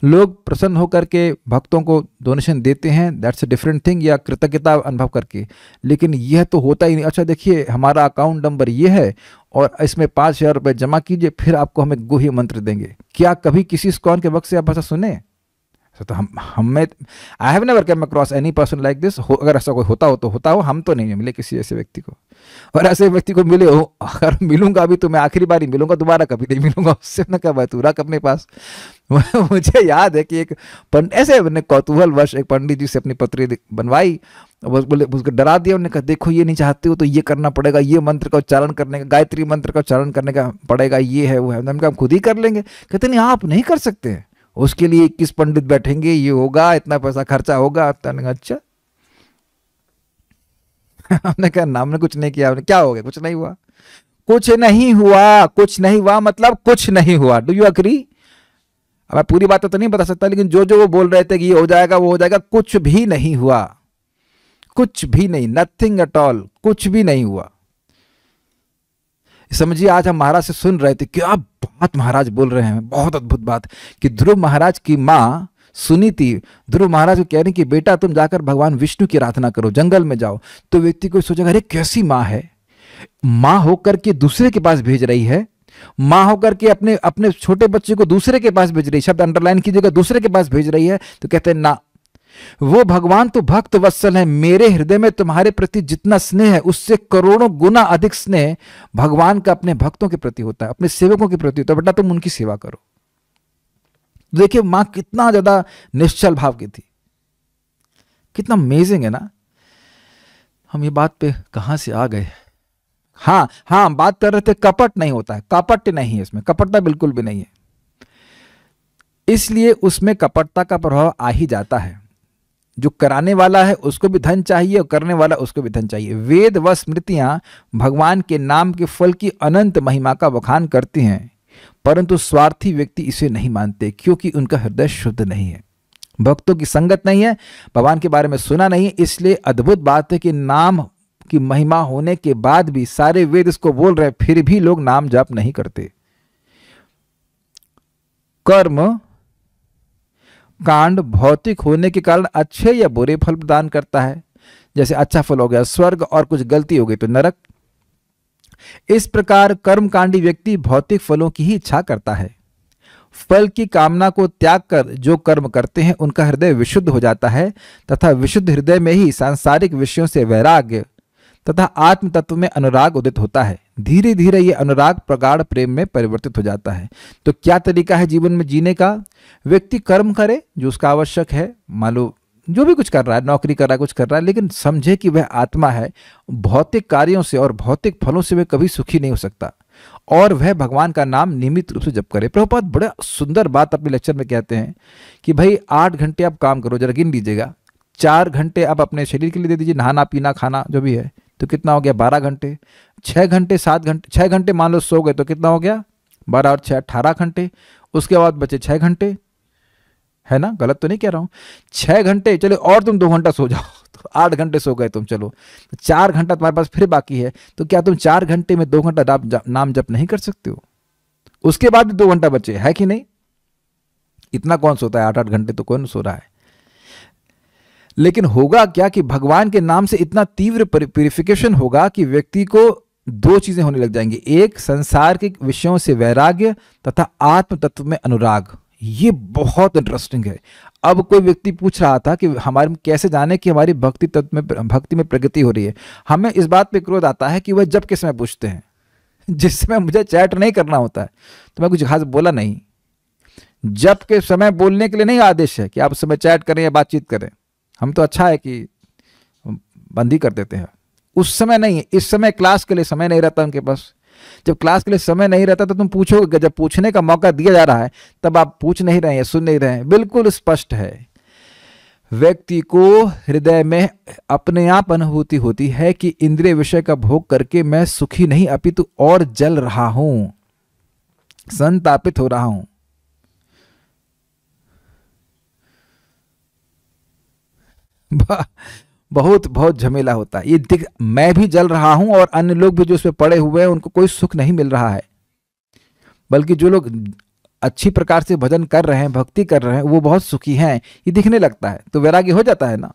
लोग प्रसन्न होकर के भक्तों को डोनेशन देते हैं, दैट्स अ डिफरेंट थिंग, या कृतज्ञता अनुभव करके, लेकिन यह तो होता ही नहीं। अच्छा देखिए, हमारा अकाउंट नंबर ये है और इसमें 5,000 रुपये जमा कीजिए, फिर आपको हमें गुह्य मंत्र देंगे। क्या कभी किसी स्कॉन के वक्त से आप ऐसा सुने? तो हमें I have never come across any person like this. अगर ऐसा कोई होता हो तो होता हो, हम तो नहीं मिले किसी ऐसे व्यक्ति को। और ऐसे व्यक्ति को मिले हो, अगर मिलूंगा भी तो मैं आखिरी बार ही मिलूंगा, दोबारा कभी नहीं मिलूंगा उससे। ना कब तू रख अपने पास। मुझे याद है कि एक ऐसे मैंने कौतूहलवश एक पंडित जी से अपनी पत्री बनवाई। बोले, उसको डरा दिया। उन्होंने कहा देखो ये नहीं चाहते हो तो ये करना पड़ेगा, ये मंत्र का उच्चारण करने का, गायत्री मंत्र का उच्चारण करने का पड़ेगा, ये है वो है। हमने कहा हम खुद ही कर लेंगे। कहते नहीं आप नहीं कर सकते, उसके लिए 21 पंडित बैठेंगे, ये होगा, इतना पैसा खर्चा होगा। अच्छा। हमने कहा नाम ने कुछ नहीं किया। क्या हो गया? कुछ नहीं हुआ। कुछ नहीं हुआ, कुछ नहीं हुआ मतलब कुछ नहीं हुआ। Do you agree? अब मैं पूरी बात तो नहीं बता सकता, लेकिन जो जो वो बोल रहे थे कि ये हो जाएगा वो हो जाएगा, कुछ भी नहीं हुआ। कुछ भी नहीं, नथिंग एट ऑल, कुछ भी नहीं हुआ। समझिए आज हम महाराज से सुन रहे थे, क्या बात महाराज बोल रहे हैं, बहुत अद्भुत बात। कि ध्रुव महाराज की माँ सुनी थी, ध्रुव महाराज को कह रही कि बेटा तुम जाकर भगवान विष्णु की आराधना करो, जंगल में जाओ। तो व्यक्ति को सोचेगा अरे कैसी माँ है, माँ होकर के दूसरे के पास भेज रही है, माँ होकर के अपने अपने छोटे बच्चे को दूसरे के पास भेज रही है, शब्द अंडरलाइन कीजिएगा, दूसरे के पास भेज रही है। तो कहते हैं ना, वो भगवान तो भक्त वत्सल है, मेरे हृदय में तुम्हारे प्रति जितना स्नेह है उससे करोड़ों गुना अधिक स्नेह भगवान का अपने भक्तों के प्रति होता है, अपने सेवकों के प्रति होता है। बेटा तुम उनकी सेवा करो। देखिए मां कितना ज्यादा निश्चल भाव की थी, कितना अमेजिंग है ना। हम ये बात पे कहां से आ गए? हाँ हाँ, बात कर रहे थे कपट नहीं होता है, कपट नहीं है इसमें, कपटता बिल्कुल भी नहीं है, इसलिए उसमें कपटता का प्रभाव आ ही जाता है। जो कराने वाला है उसको भी धन चाहिए और करने वाला उसको भी धन चाहिए। वेद व स्मृतियां भगवान के नाम के फल की अनंत महिमा का बखान करती हैं, परंतु स्वार्थी व्यक्ति इसे नहीं मानते क्योंकि उनका हृदय शुद्ध नहीं है, भक्तों की संगत नहीं है, भगवान के बारे में सुना नहीं है। इसलिए अद्भुत बात है कि नाम की महिमा होने के बाद भी सारे वेद इसको बोल रहे हैं, फिर भी लोग नाम जाप नहीं करते। कर्म कांड भौतिक होने के कारण अच्छे या बुरे फल प्रदान करता है, जैसे अच्छा फल हो गया स्वर्ग और कुछ गलती हो गई तो नरक। इस प्रकार कर्मकांडी व्यक्ति भौतिक फलों की ही इच्छा करता है। फल की कामना को त्याग कर जो कर्म करते हैं उनका हृदय विशुद्ध हो जाता है तथा विशुद्ध हृदय में ही सांसारिक विषयों से वैराग्य तथा आत्म तत्व में अनुराग उदित होता है। धीरे धीरे ये अनुराग प्रगाढ़ प्रेम में परिवर्तित हो जाता है। तो क्या तरीका है जीवन में जीने का? व्यक्ति कर्म करे जो उसका आवश्यक है, मान लो जो भी कुछ कर रहा है, नौकरी कर रहा है, कुछ कर रहा है, लेकिन समझे कि वह आत्मा है, भौतिक कार्यों से और भौतिक फलों से वह कभी सुखी नहीं हो सकता, और वह भगवान का नाम नियमित रूप से जप करे। प्रभुपाद बड़ा सुंदर बात अपने लेक्चर में कहते हैं कि भाई 8 घंटे आप काम करो, जरा गिन लीजिएगा, 4 घंटे आप अपने शरीर के लिए दे दीजिए, नहाना पीना खाना जो भी है, तो कितना हो गया 12 घंटे। 6 घंटे 7 घंटे 6 घंटे मान लो सो गए तो कितना हो गया 12 और 6 18 घंटे। उसके बाद बचे 6 घंटे, है ना, गलत तो नहीं कह रहा हूं। 6 घंटे चलो और तुम 2 घंटा सो जाओ तो 8 घंटे सो गए तुम, चलो 4 घंटा तुम्हारे पास फिर बाकी है, तो क्या तुम 4 घंटे में 2 घंटा नाम जप नहीं कर सकते हो? उसके बाद भी 2 घंटा बचे, है कि नहीं? इतना कौन सोता है? 8-8 घंटे तो कौन सो रहा है। लेकिन होगा क्या कि भगवान के नाम से इतना तीव्र प्यूरिफिकेशन होगा कि व्यक्ति को 2 चीजें होने लग जाएंगी, एक संसार के विषयों से वैराग्य तथा आत्म तत्व में अनुराग। ये बहुत इंटरेस्टिंग है। अब कोई व्यक्ति पूछ रहा था कि हमारे कैसे जाने कि हमारी भक्ति में प्रगति हो रही है। हमें इस बात पे क्रोध आता है कि वह जब के समय पूछते हैं, जिस समय मुझे चैट नहीं करना होता है तो मैं कुछ खास बोला नहीं। जब के समय बोलने के लिए नहीं आदेश है कि आप उस समय चैट करें या बातचीत करें, हम तो अच्छा है कि बंद ही कर देते हैं। उस समय नहीं है, इस समय क्लास के लिए समय नहीं रहता उनके पास। जब क्लास के लिए समय नहीं रहता तो तुम पूछोगे, जब पूछने का मौका दिया जा रहा है तब आप पूछ नहीं रहे हैं, सुन नहीं रहे हैं। बिल्कुल स्पष्ट है, व्यक्ति को हृदय में अपने आप अनुभूति होती है कि इंद्रिय विषय का भोग करके मैं सुखी नहीं अपितु और जल रहा हूं, संतापित हो रहा हूं। बहुत बहुत झमेला होता है ये मैं भी जल रहा हूं और अन्य लोग भी जो उसमें पड़े हुए हैं उनको कोई सुख नहीं मिल रहा है, बल्कि जो लोग अच्छी प्रकार से भजन कर रहे हैं, भक्ति कर रहे हैं, वो बहुत सुखी हैं, ये दिखने लगता है। तो वैराग्य हो जाता है ना।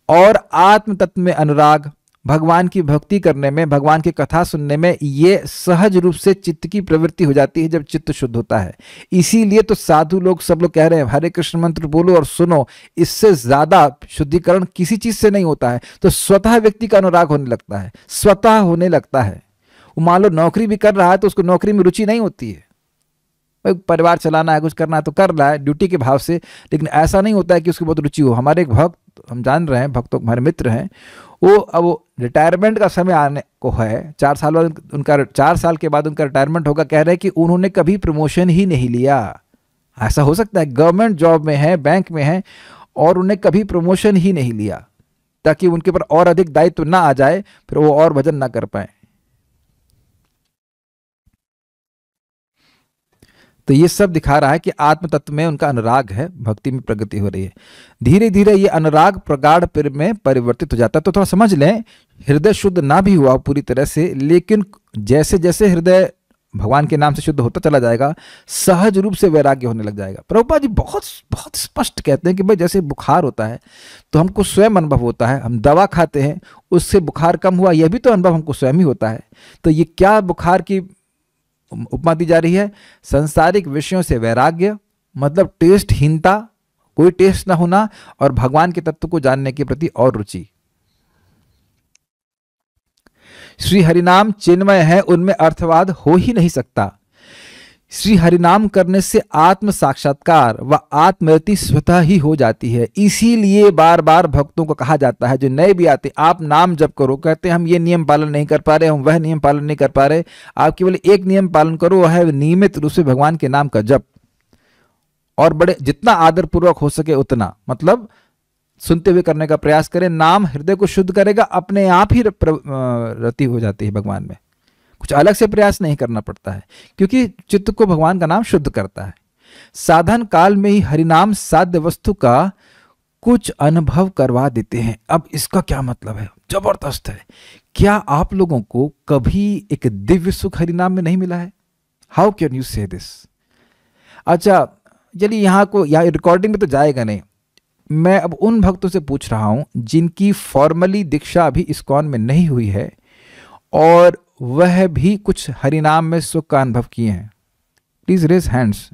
और आत्म तत्व में अनुराग, भगवान की भक्ति करने में, भगवान की कथा सुनने में ये सहज रूप से चित्त की प्रवृत्ति हो जाती है जब चित्त शुद्ध होता है। इसीलिए तो साधु लोग सब लोग कह रहे हैं हरे कृष्ण मंत्र बोलो और सुनो, इससे ज्यादा शुद्धिकरण किसी चीज से नहीं होता है। तो स्वतः व्यक्ति का अनुराग होने लगता है, स्वतः होने लगता है। वो मान लो नौकरी भी कर रहा है तो उसको नौकरी में रुचि नहीं होती है, परिवार चलाना है, कुछ करना है तो कर रहा है ड्यूटी के भाव से, लेकिन ऐसा नहीं होता है कि उसकी बहुत रुचि हो। हमारे एक भक्त, हम जान रहे हैं, भक्तों हमारे मित्र हैं, वो अब वो रिटायरमेंट का समय आने को है, 4 साल के बाद उनका रिटायरमेंट होगा, कह रहे हैं कि उन्होंने कभी प्रमोशन ही नहीं लिया। ऐसा हो सकता है, गवर्नमेंट जॉब में है, बैंक में है, और उन्हें कभी प्रमोशन ही नहीं लिया, ताकि उनके ऊपर और अधिक दायित्व ना आ जाए, फिर वो और भजन ना कर पाए। तो ये सब दिखा रहा है कि आत्म तत्व में उनका अनुराग है, भक्ति में प्रगति हो रही है। धीरे धीरे ये अनुराग प्रगाढ़ प्रेम में परिवर्तित हो जाता है। तो थोड़ा समझ लें, हृदय शुद्ध ना भी हुआ पूरी तरह से, लेकिन जैसे जैसे हृदय भगवान के नाम से शुद्ध होता चला जाएगा, सहज रूप से वैराग्य होने लग जाएगा। प्रभुपाद जी बहुत बहुत स्पष्ट कहते हैं कि भाई जैसे बुखार होता है तो हमको स्वयं अनुभव होता है, हम दवा खाते हैं उससे बुखार कम हुआ, यह भी तो अनुभव हमको स्वयं ही होता है। तो ये क्या बुखार की उपमा दी जा रही है? संसारिक विषयों से वैराग्य, मतलब टेस्टहीनता, कोई टेस्ट ना होना, और भगवान के तत्व को जानने के प्रति और रुचि। श्री हरिनाम चिन्मय है, उनमें अर्थवाद हो ही नहीं सकता। श्री हरिनाम करने से आत्म साक्षात्कार व आत्मरति स्वतः ही हो जाती है। इसीलिए बार बार भक्तों को कहा जाता है, जो नए भी आते, आप नाम जप करो, कहते हैं हम ये नियम पालन नहीं कर पा रहे, हम वह नियम पालन नहीं कर पा रहे, आप केवल एक नियम पालन करो, वह है नियमित रूप से भगवान के नाम का जप, और बड़े जितना आदर पूर्वक हो सके उतना, मतलब सुनते हुए करने का प्रयास करें। नाम हृदय को शुद्ध करेगा, अपने आप ही रति हो जाती है भगवान में, कुछ अलग से प्रयास नहीं करना पड़ता है, क्योंकि चित्त को भगवान का नाम शुद्ध करता है। साधन काल में ही हरिनाम साध्य वस्तु का कुछ अनुभव करवा देते हैं। अब इसका क्या मतलब है? जबरदस्त है। क्या आप लोगों को कभी एक दिव्य सुख हरिनाम में नहीं मिला है? हाउ कैन यू से दिस? अच्छा चलिए, यहाँ रिकॉर्डिंग में तो जाएगा नहीं, मैं अब उन भक्तों से पूछ रहा हूं जिनकी फॉर्मली दीक्षा अभी इस्कॉन में नहीं हुई है, और वह भी कुछ हरिनाम में सुख का अनुभव किए हैं। Please raise hands,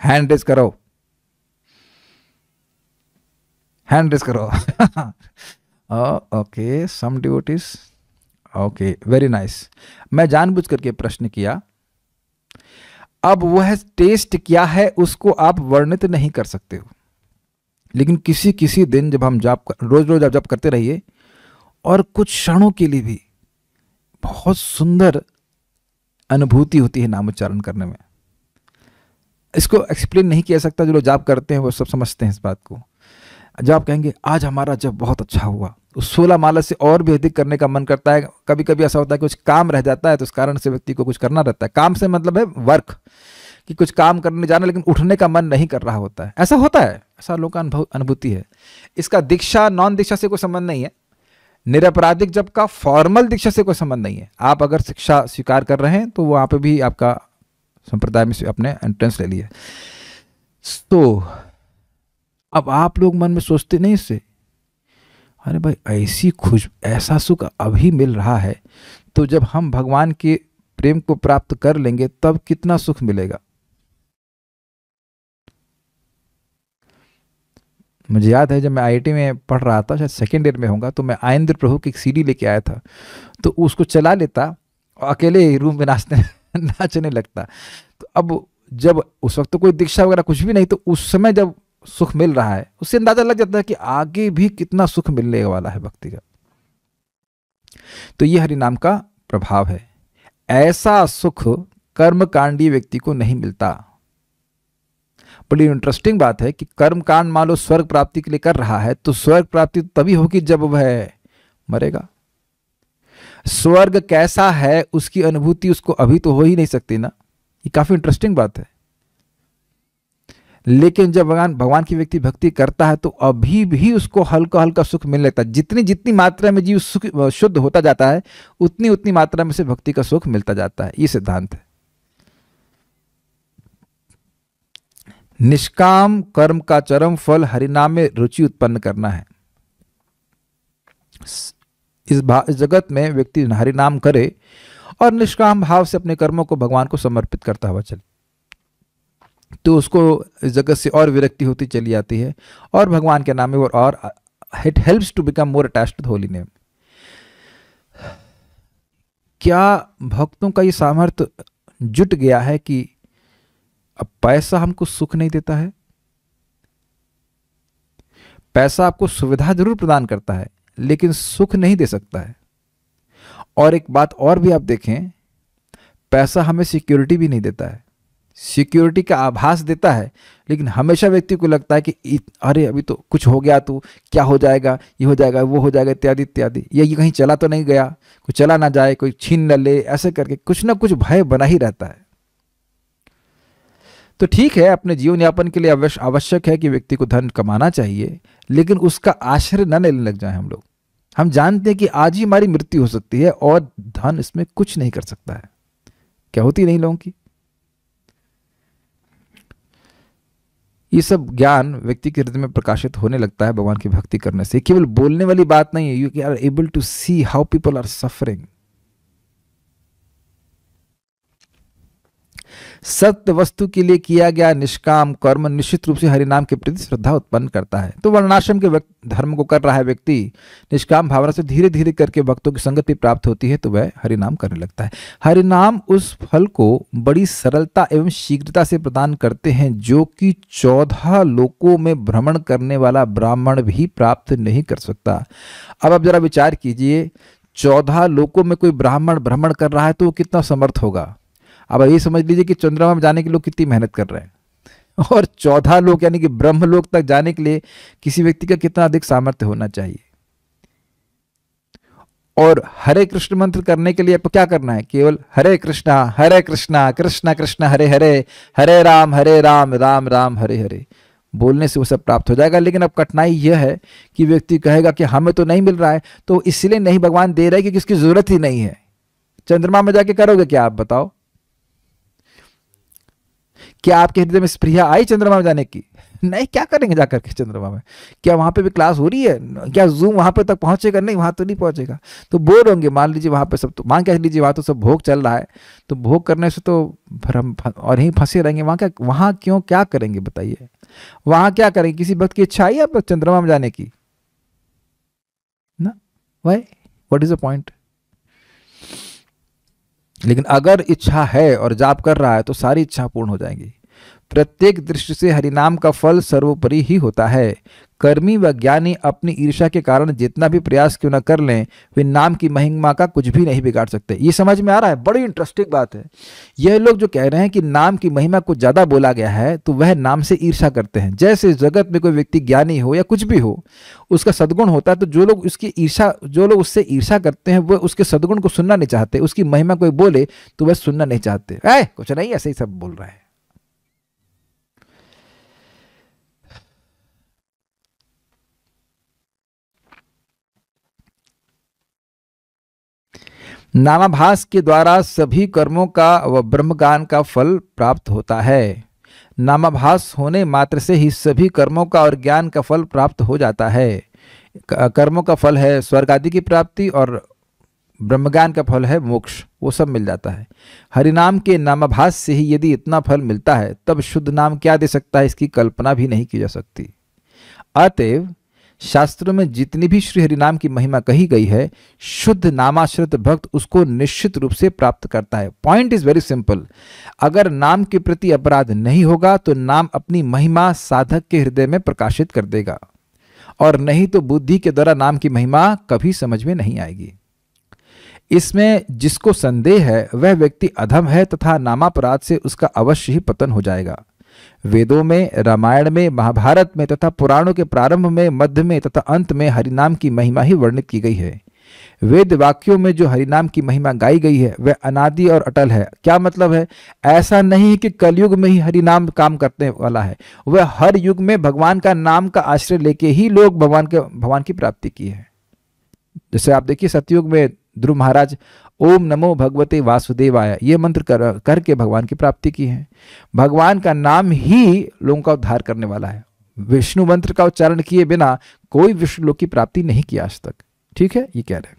hand raise करो, हैंड रेज करो। Okay, some devotees, okay, very nice. मैं जानबूझ करके प्रश्न किया। अब वह टेस्ट क्या है उसको आप वर्णित नहीं कर सकते हो, लेकिन किसी किसी दिन जब हम रोज रोज आप जप करते रहिए, और कुछ क्षणों के लिए भी बहुत सुंदर अनुभूति होती है नाम उच्चारण करने में। इसको एक्सप्लेन नहीं किया सकता, जो लोग जाप करते हैं वो सब समझते हैं इस बात को। जब आप कहेंगे आज हमारा जब बहुत अच्छा हुआ, उस 16 माला से और भी अधिक करने का मन करता है। कभी कभी ऐसा होता है कि कुछ काम रह जाता है, तो उस कारण से व्यक्ति को कुछ करना रहता है। काम से मतलब है वर्क, कि कुछ काम करने जाना, लेकिन उठने का मन नहीं कर रहा होता है। ऐसा होता है, ऐसा लोगों का अनुभूति है। इसका दीक्षा नॉन दीक्षा से कोई संबंध नहीं है, निरपराधिक जब का फॉर्मल दीक्षा से कोई संबंध नहीं है। आप अगर शिक्षा स्वीकार कर रहे हैं तो वहां पे भी आपका संप्रदाय में अपने एंट्रेंस ले लिया। तो अब आप लोग मन में सोचते नहीं इससे, अरे भाई ऐसी ऐसा सुख अभी मिल रहा है, तो जब हम भगवान के प्रेम को प्राप्त कर लेंगे तब कितना सुख मिलेगा। मुझे याद है जब मैं आईआईटी में पढ़ रहा था, शायद सेकेंड ईयर में होगा, तो मैं आयेंद्र प्रभु की एक सीडी लेके आया था, तो उसको चला लेता और अकेले रूम में नाचने लगता। तो अब जब उस वक्त तो कोई दीक्षा वगैरह कुछ भी नहीं, तो उस समय जब सुख मिल रहा है उससे अंदाजा लग जाता है कि आगे भी कितना सुख मिलने वाला है भक्ति का। तो ये हरिनाम का प्रभाव है। ऐसा सुख कर्मकांडी व्यक्ति को नहीं मिलता। बड़ी इंटरेस्टिंग बात है कि कर्म कांड मान लो स्वर्ग प्राप्ति के लिए कर रहा है, तो स्वर्ग प्राप्ति तभी होगी जब वह मरेगा। स्वर्ग कैसा है उसकी अनुभूति उसको अभी तो हो ही नहीं सकती ना। ये काफी इंटरेस्टिंग बात है। लेकिन जब भगवान की व्यक्ति भक्ति करता है तो अभी भी उसको हल्का हल्का सुख मिल लेता है। जितनी जितनी मात्रा में जीव सुख शुद्ध होता जाता है, उतनी उतनी मात्रा में से भक्ति का सुख मिलता जाता है। ये सिद्धांत है। निष्काम कर्म का चरम फल हरिनाम में रुचि उत्पन्न करना है। इस जगत में व्यक्ति हरि नाम करे और निष्काम भाव से अपने कर्मों को भगवान को समर्पित करता हुआ चले, तो उसको इस जगत से और विरक्ति होती चली जाती है और भगवान के नाम में वो और it helps to become more attached to holy name. क्या भक्तों का ये सामर्थ्य जुट गया है कि अब पैसा हमको सुख नहीं देता है? पैसा आपको सुविधा जरूर प्रदान करता है लेकिन सुख नहीं दे सकता है। और एक बात और भी आप देखें, पैसा हमें सिक्योरिटी भी नहीं देता है। सिक्योरिटी का आभास देता है लेकिन हमेशा व्यक्ति को लगता है कि अरे अभी तो कुछ हो गया तो क्या हो जाएगा, ये हो जाएगा, वो हो जाएगा, इत्यादि इत्यादि। ये कहीं चला तो नहीं गया, कोई चला ना जाए, कोई छीन न ले, ऐसे करके कुछ ना कुछ भय बना ही रहता है। तो ठीक है, अपने जीवन यापन के लिए आवश्यक है कि व्यक्ति को धन कमाना चाहिए, लेकिन उसका आश्रय न लेने लग जाए हम लोग। हम जानते हैं कि आज ही हमारी मृत्यु हो सकती है और धन इसमें कुछ नहीं कर सकता है। क्या होती नहीं लोगों की? ये सब ज्ञान व्यक्ति के हृदय में प्रकाशित होने लगता है भगवान की भक्ति करने से। केवल बोलने वाली बात नहीं है, you are able to see how people are suffering. सत्य वस्तु के लिए किया गया निष्काम कर्म निश्चित रूप से हरिनाम के प्रति श्रद्धा उत्पन्न करता है। तो वर्णाश्रम के धर्म को कर रहा है व्यक्ति, निष्काम भावना से धीरे धीरे करके भक्तों की संगत भी प्राप्त होती है तो वह हरिनाम करने लगता है। हरिनाम उस फल को बड़ी सरलता एवं शीघ्रता से प्रदान करते हैं जो कि 14 लोकों में भ्रमण करने वाला ब्राह्मण भी प्राप्त नहीं कर सकता। अब आप जरा विचार कीजिए, 14 लोकों में कोई ब्राह्मण भ्रमण कर रहा है तो वो कितना समर्थ होगा। अब ये समझ लीजिए कि चंद्रमा में जाने के लोग कितनी मेहनत कर रहे हैं और 14 लोग यानी कि ब्रह्मलोक तक जाने के लिए किसी व्यक्ति का कितना अधिक सामर्थ्य होना चाहिए। और हरे कृष्ण मंत्र करने के लिए आपको क्या करना है? केवल हरे कृष्णा कृष्णा कृष्णा हरे हरे, हरे राम राम राम हरे हरे बोलने से वो सब प्राप्त हो जाएगा। लेकिन अब कठिनाई यह है कि व्यक्ति कहेगा कि हमें तो नहीं मिल रहा है, तो इसलिए नहीं भगवान दे रहे कि इसकी जरूरत ही नहीं है। चंद्रमा में जाके करोगे क्या? आप बताओ, क्या आपके हृदय में स्पृहा आई चंद्रमा में जाने की? नहीं। क्या करेंगे जाकर के चंद्रमा में? क्या वहां पे भी क्लास हो रही है? क्या जूम वहां पे तक पहुंचेगा? नहीं, वहां तो नहीं पहुंचेगा। तो बोर होंगे। मान लीजिए वहां पे सब, तो मान के लीजिए वहां तो सब भोग चल रहा है, तो भोग करने से तो फिर हम और यहीं फंसे रहेंगे। वहां क्यों, क्या करेंगे बताइए? वहां क्या करेंगे? किसी भक्त की इच्छा आई है चंद्रमा में जाने की ना? Why, what is the point? लेकिन अगर इच्छा है और जाप कर रहा है तो सारी इच्छा पूर्ण हो जाएंगी। प्रत्येक दृष्टि से हरिनाम का फल सर्वोपरि ही होता है। कर्मी व ज्ञानी अपनी ईर्ष्या के कारण जितना भी प्रयास क्यों न कर लें, वे नाम की महिमा का कुछ भी नहीं बिगाड़ सकते। ये समझ में आ रहा है? बड़ी इंटरेस्टिंग बात है। यह लोग जो कह रहे हैं कि नाम की महिमा को ज्यादा बोला गया है, तो वह नाम से ईर्ष्या करते हैं। जैसे जगत में कोई व्यक्ति ज्ञानी हो या कुछ भी हो, उसका सद्गुण होता है, तो जो लोग उससे ईर्ष्या करते हैं वह उसके सद्गुण को सुनना नहीं चाहते। उसकी महिमा कोई बोले तो वह सुनना नहीं चाहते। कुछ नहीं, ऐसे ही सब बोल रहा है। नामाभास के द्वारा सभी कर्मों का व ब्रह्मज्ञान का फल प्राप्त होता है। नामाभास होने मात्र से ही सभी कर्मों का और ज्ञान का फल प्राप्त हो जाता है। कर्मों का फल है स्वर्ग आदि की प्राप्ति और ब्रह्मज्ञान का फल है मोक्ष, वो सब मिल जाता है। हरिनाम के नामाभास से ही यदि इतना फल मिलता है, तब शुद्ध नाम क्या दे सकता है, इसकी कल्पना भी नहीं की जा सकती। अतएव शास्त्रों में जितनी भी श्री हरिनाम की महिमा कही गई है, शुद्ध नामाश्रित भक्त उसको निश्चित रूप से प्राप्त करता है। Point is very simple. अगर नाम के प्रति अपराध नहीं होगा तो नाम अपनी महिमा साधक के हृदय में प्रकाशित कर देगा, और नहीं तो बुद्धि के द्वारा नाम की महिमा कभी समझ में नहीं आएगी। इसमें जिसको संदेह है वह व्यक्ति अधम है तथा नामापराध से उसका अवश्य ही पतन हो जाएगा। वेदों में, रामायण में, महाभारत में तथा पुराणों के प्रारंभ में, मध्य में तथा अंत में हरिनाम की महिमा ही वर्णित की गई है। वेद वाक्यों में जो हरिनाम की महिमा गाई गई है वह अनादि और अटल है। क्या मतलब है? ऐसा नहीं है कि कलयुग में ही हरिनाम काम करने वाला है, वह हर युग में भगवान का नाम का आश्रय लेके ही लोग भगवान की प्राप्ति की है। जैसे आप देखिए सतयुग में ध्रुव महाराज ओम नमो भगवते वासुदेवाय ये मंत्र करके भगवान की प्राप्ति की है। भगवान का नाम ही लोगों का उद्धार करने वाला है। विष्णु मंत्र का उच्चारण किए बिना कोई विष्णु लोक की प्राप्ति नहीं की आज तक। ठीक है, ये कह रहे हैं।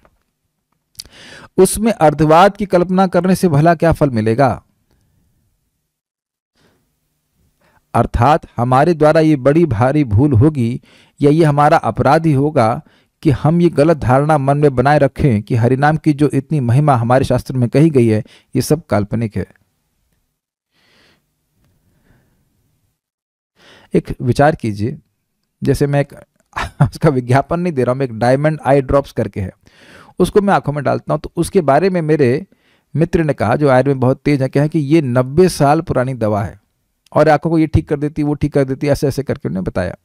उसमें अर्धवाद की कल्पना करने से भला क्या फल मिलेगा? अर्थात हमारे द्वारा ये बड़ी भारी भूल होगी या ये हमारा अपराध ही होगा कि हम ये गलत धारणा मन में बनाए रखें कि हरिनाम की जो इतनी महिमा हमारे शास्त्र में कही गई है ये सब काल्पनिक है। एक विचार कीजिए, जैसे मैं एक उसका विज्ञापन नहीं दे रहा हूं, मैं एक डायमंड आई ड्रॉप्स करके है, उसको मैं आंखों में डालता हूं, तो उसके बारे में मेरे मित्र ने कहा, जो आयुर्वेद में बहुत तेज है, क्या है कि ये 90 साल पुरानी दवा है और आंखों को ये ठीक कर देती, वो ठीक कर देती, ऐसे ऐसे करके उन्होंने बताया।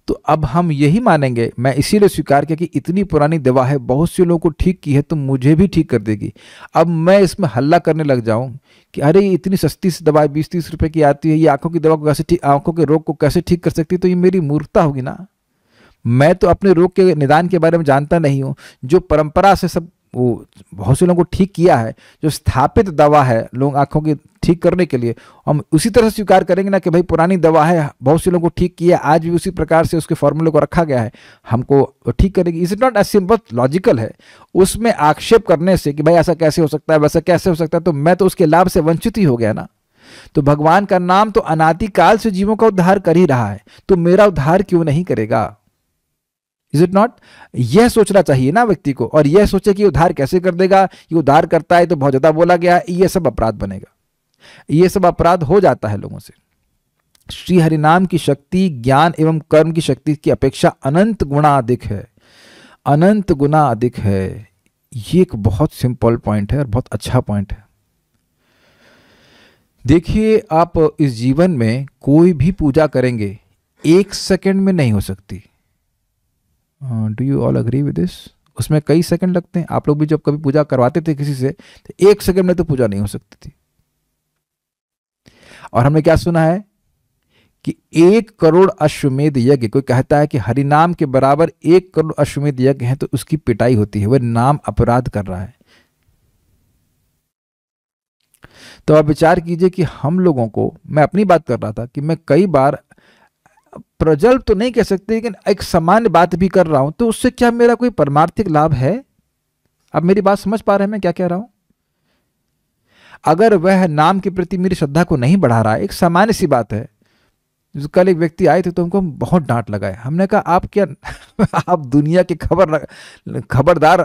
तो अब हम यही मानेंगे, मैं इसीलिए स्वीकार किया कि इतनी पुरानी दवा है, बहुत से लोगों को ठीक की है, तो मुझे भी ठीक कर देगी। अब मैं इसमें हल्ला करने लग जाऊं कि अरे ये इतनी सस्ती सी दवा 20-30 रुपए की आती है, ये आंखों की दवा को कैसे ठीक, आंखों के रोग को कैसे ठीक कर सकती है, तो ये मेरी मूर्खता होगी ना। मैं तो अपने रोग के निदान के बारे में जानता नहीं हूँ। जो परंपरा से सब वो बहुत से लोगों को ठीक किया है, जो स्थापित दवा है लोग आंखों की ठीक करने के लिए, हम उसी तरह से स्वीकार करेंगे ना कि भाई पुरानी दवा है, बहुत से लोगों को ठीक किया, आज भी उसी प्रकार से उसके फॉर्मूले को रखा गया है, हमको ठीक करेगी। Is it not as simple, logical है। उसमें आक्षेप करने से कि भाई ऐसा कैसे हो सकता है, वैसा कैसे हो सकता है, तो मैं तो उसके लाभ से वंचित ही हो गया ना। तो भगवान का नाम तो अनादिकाल से जीवों का उद्धार कर ही रहा है, तो मेरा उद्धार क्यों नहीं करेगा? Is it not? यह सोचना चाहिए ना व्यक्ति को, और यह सोचे कि उद्धार कैसे कर देगा, ये उद्धार करता है तो बहुत ज्यादा बोला गया है, ये सब अपराध बनेगा। ये सब अपराध हो जाता है लोगों से। श्री हरिनाम की शक्ति ज्ञान एवं कर्म की शक्ति की अपेक्षा अनंत गुना अधिक है, अनंत गुना अधिक है। ये एक बहुत सिंपल पॉइंट है और बहुत अच्छा पॉइंट है। देखिए, आप इस जीवन में कोई भी पूजा करेंगे, 1 सेकंड में नहीं हो सकती। Do you all agree with this? उसमें कई सेकंड लगते हैं। आप लोग भी जब कभी पूजा करवाते थे किसी से, तो 1 सेकंड में तो पूजा नहीं हो सकती थी। और हमने क्या सुना है कि 1 करोड़ अश्वमेध यज्ञ, कोई कहता है कि हरिनाम के बराबर 1 करोड़ अश्वमेध यज्ञ है, तो उसकी पिटाई होती है, वह नाम अपराध कर रहा है। तो आप विचार कीजिए कि हम लोगों को, मैं अपनी बात कर रहा था कि मैं कई बार प्रजल्प तो नहीं कह सकते, लेकिन एक सामान्य बात भी कर रहा हूं, तो उससे क्या मेरा कोई परमार्थिक लाभ है? अब मेरी बात समझ पा रहे हैं मैं क्या कह रहा हूं? अगर वह नाम के प्रति मेरी श्रद्धा को नहीं बढ़ा रहा है, एक सामान्य सी बात है। कल एक व्यक्ति आए थे तो हमको बहुत डांट लगाए। हमने कहा आप क्या आप दुनिया के खबरदार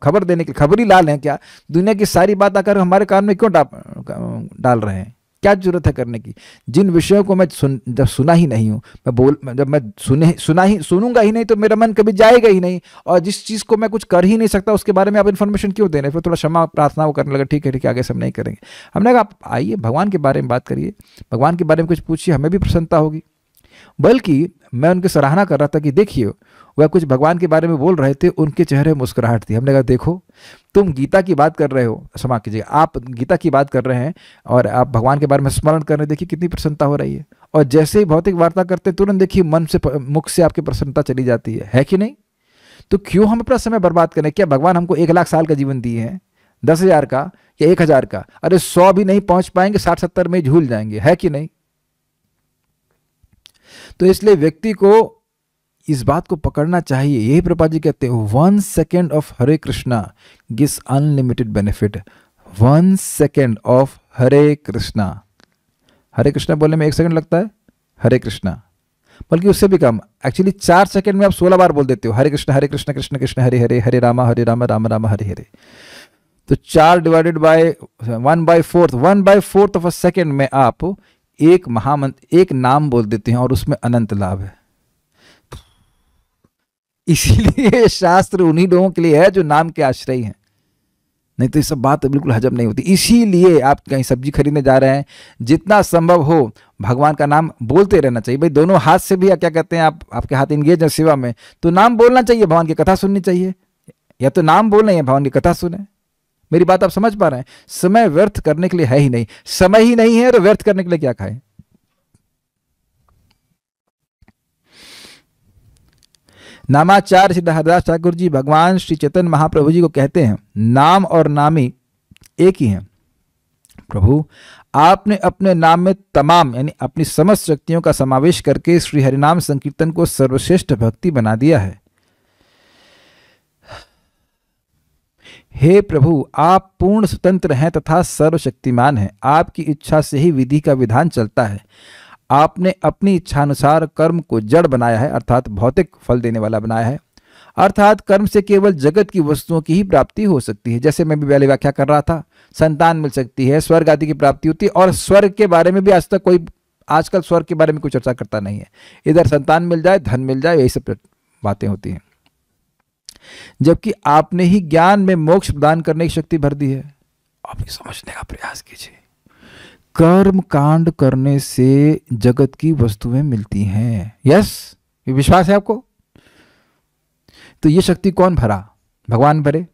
खबर देने के खबरी लाल हैं क्या? दुनिया की सारी बात आकर हमारे कान में क्यों डाल रहे हैं? क्या जरूरत है करने की? जिन विषयों को मैं जब सुना ही नहीं हूं, जब मैं सुनूंगा ही नहीं, तो मेरा मन कभी जाएगा ही नहीं। और जिस चीज को मैं कुछ कर ही नहीं सकता, उसके बारे में आप इन्फॉर्मेशन क्यों दे रहे हैं? फिर थोड़ा क्षमा प्रार्थना वो करने लगा, ठीक है आगे सब नहीं करेंगे। हमने कहा आप आइए भगवान के बारे में बात करिए, भगवान के बारे में कुछ पूछिए, हमें भी प्रसन्नता होगी। बल्कि मैं उनकी सराहना कर रहा था कि देखिए, वह कुछ भगवान के बारे में बोल रहे थे, उनके चेहरे में मुस्कुराहट थी। हमने कहा देखो, तुम गीता की बात कर रहे हो, क्षमा कीजिएगा, आप गीता की बात कर रहे हैं और आप भगवान के बारे में स्मरण कर रहे हैं, देखिए कितनी प्रसन्नता हो रही है। और जैसे ही भौतिक वार्ता करते हैं, तुरंत देखिए मन से, मुख से आपकी प्रसन्नता चली जाती है कि नहीं? तो क्यों हम अपना समय बर्बाद करें? क्या भगवान हमको 1 लाख साल का जीवन दिए हैं, 10,000 का या 1,000 का? अरे 100 भी नहीं पहुंच पाएंगे, 60-70 में झूल जाएंगे, है कि नहीं? तो इसलिए व्यक्ति को इस बात को पकड़ना चाहिए। यही प्रभुपाद जी कहते हैं, 1 second of Hare Krishna gives unlimited benefit. 1 second of Hare Krishna, Hare Krishna बोलने में 1 सेकंड लगता है, हरे कृष्णा, बल्कि उससे भी कम। एक्चुअली 4 सेकंड में आप 16 बार बोल देते हो, हरे कृष्ण कृष्ण कृष्ण हरे हरे, हरे राम राम राम हरे हरे। तो 4 divided by 1/4, 1/4 of a second में आप एक महामंत्र, एक नाम बोल देते हैं और उसमें अनंत लाभ है। इसीलिए शास्त्र उन्हीं लोगों के लिए है जो नाम के आश्रय हैं, नहीं तो ये सब बात बिल्कुल हजम नहीं होती। इसीलिए आप कहीं सब्जी खरीदने जा रहे हैं, जितना संभव हो भगवान का नाम बोलते रहना चाहिए। भाई दोनों हाथ से भी, क्या कहते हैं, आपके हाथ इंगेज है सेवा में, तो नाम बोलना चाहिए, भगवान की कथा सुननी चाहिए, या तो नाम बोल रहे हैं भगवान की कथा सुने। मेरी बात आप समझ पा रहे हैं? समय व्यर्थ करने के लिए है ही नहीं, समय ही नहीं है तो व्यर्थ करने के लिए क्या खाएं? नामाचार्य श्री हरदास ठाकुर जी भगवान श्री चैतन्य महाप्रभु जी को कहते हैं, नाम और नामी एक ही हैं। प्रभु, आपने अपने नाम में तमाम यानी अपनी समस्त शक्तियों का समावेश करके श्री हरिनाम संकीर्तन को सर्वश्रेष्ठ भक्ति बना दिया है। हे प्रभु, आप पूर्ण स्वतंत्र हैं तथा सर्वशक्तिमान हैं। आपकी इच्छा से ही विधि का विधान चलता है। आपने अपनी इच्छानुसार कर्म को जड़ बनाया है, अर्थात भौतिक फल देने वाला बनाया है। अर्थात कर्म से केवल जगत की वस्तुओं की ही प्राप्ति हो सकती है। जैसे मैं भी पहले व्याख्या कर रहा था, संतान मिल सकती है, स्वर्ग आदि की प्राप्ति होती है। और स्वर्ग के बारे में भी आज तक कोई, आजकल स्वर्ग के बारे में कोई चर्चा करता नहीं है। इधर संतान मिल जाए, धन मिल जाए, यही सब बातें होती हैं। जबकि आपने ही ज्ञान में मोक्ष प्रदान करने की शक्ति भर दी है। आप ये समझने का प्रयास कीजिए, कर्म कांड करने से जगत की वस्तुएं मिलती हैं। यस, ये विश्वास है आपको? तो ये शक्ति कौन भरा? भगवान भरे।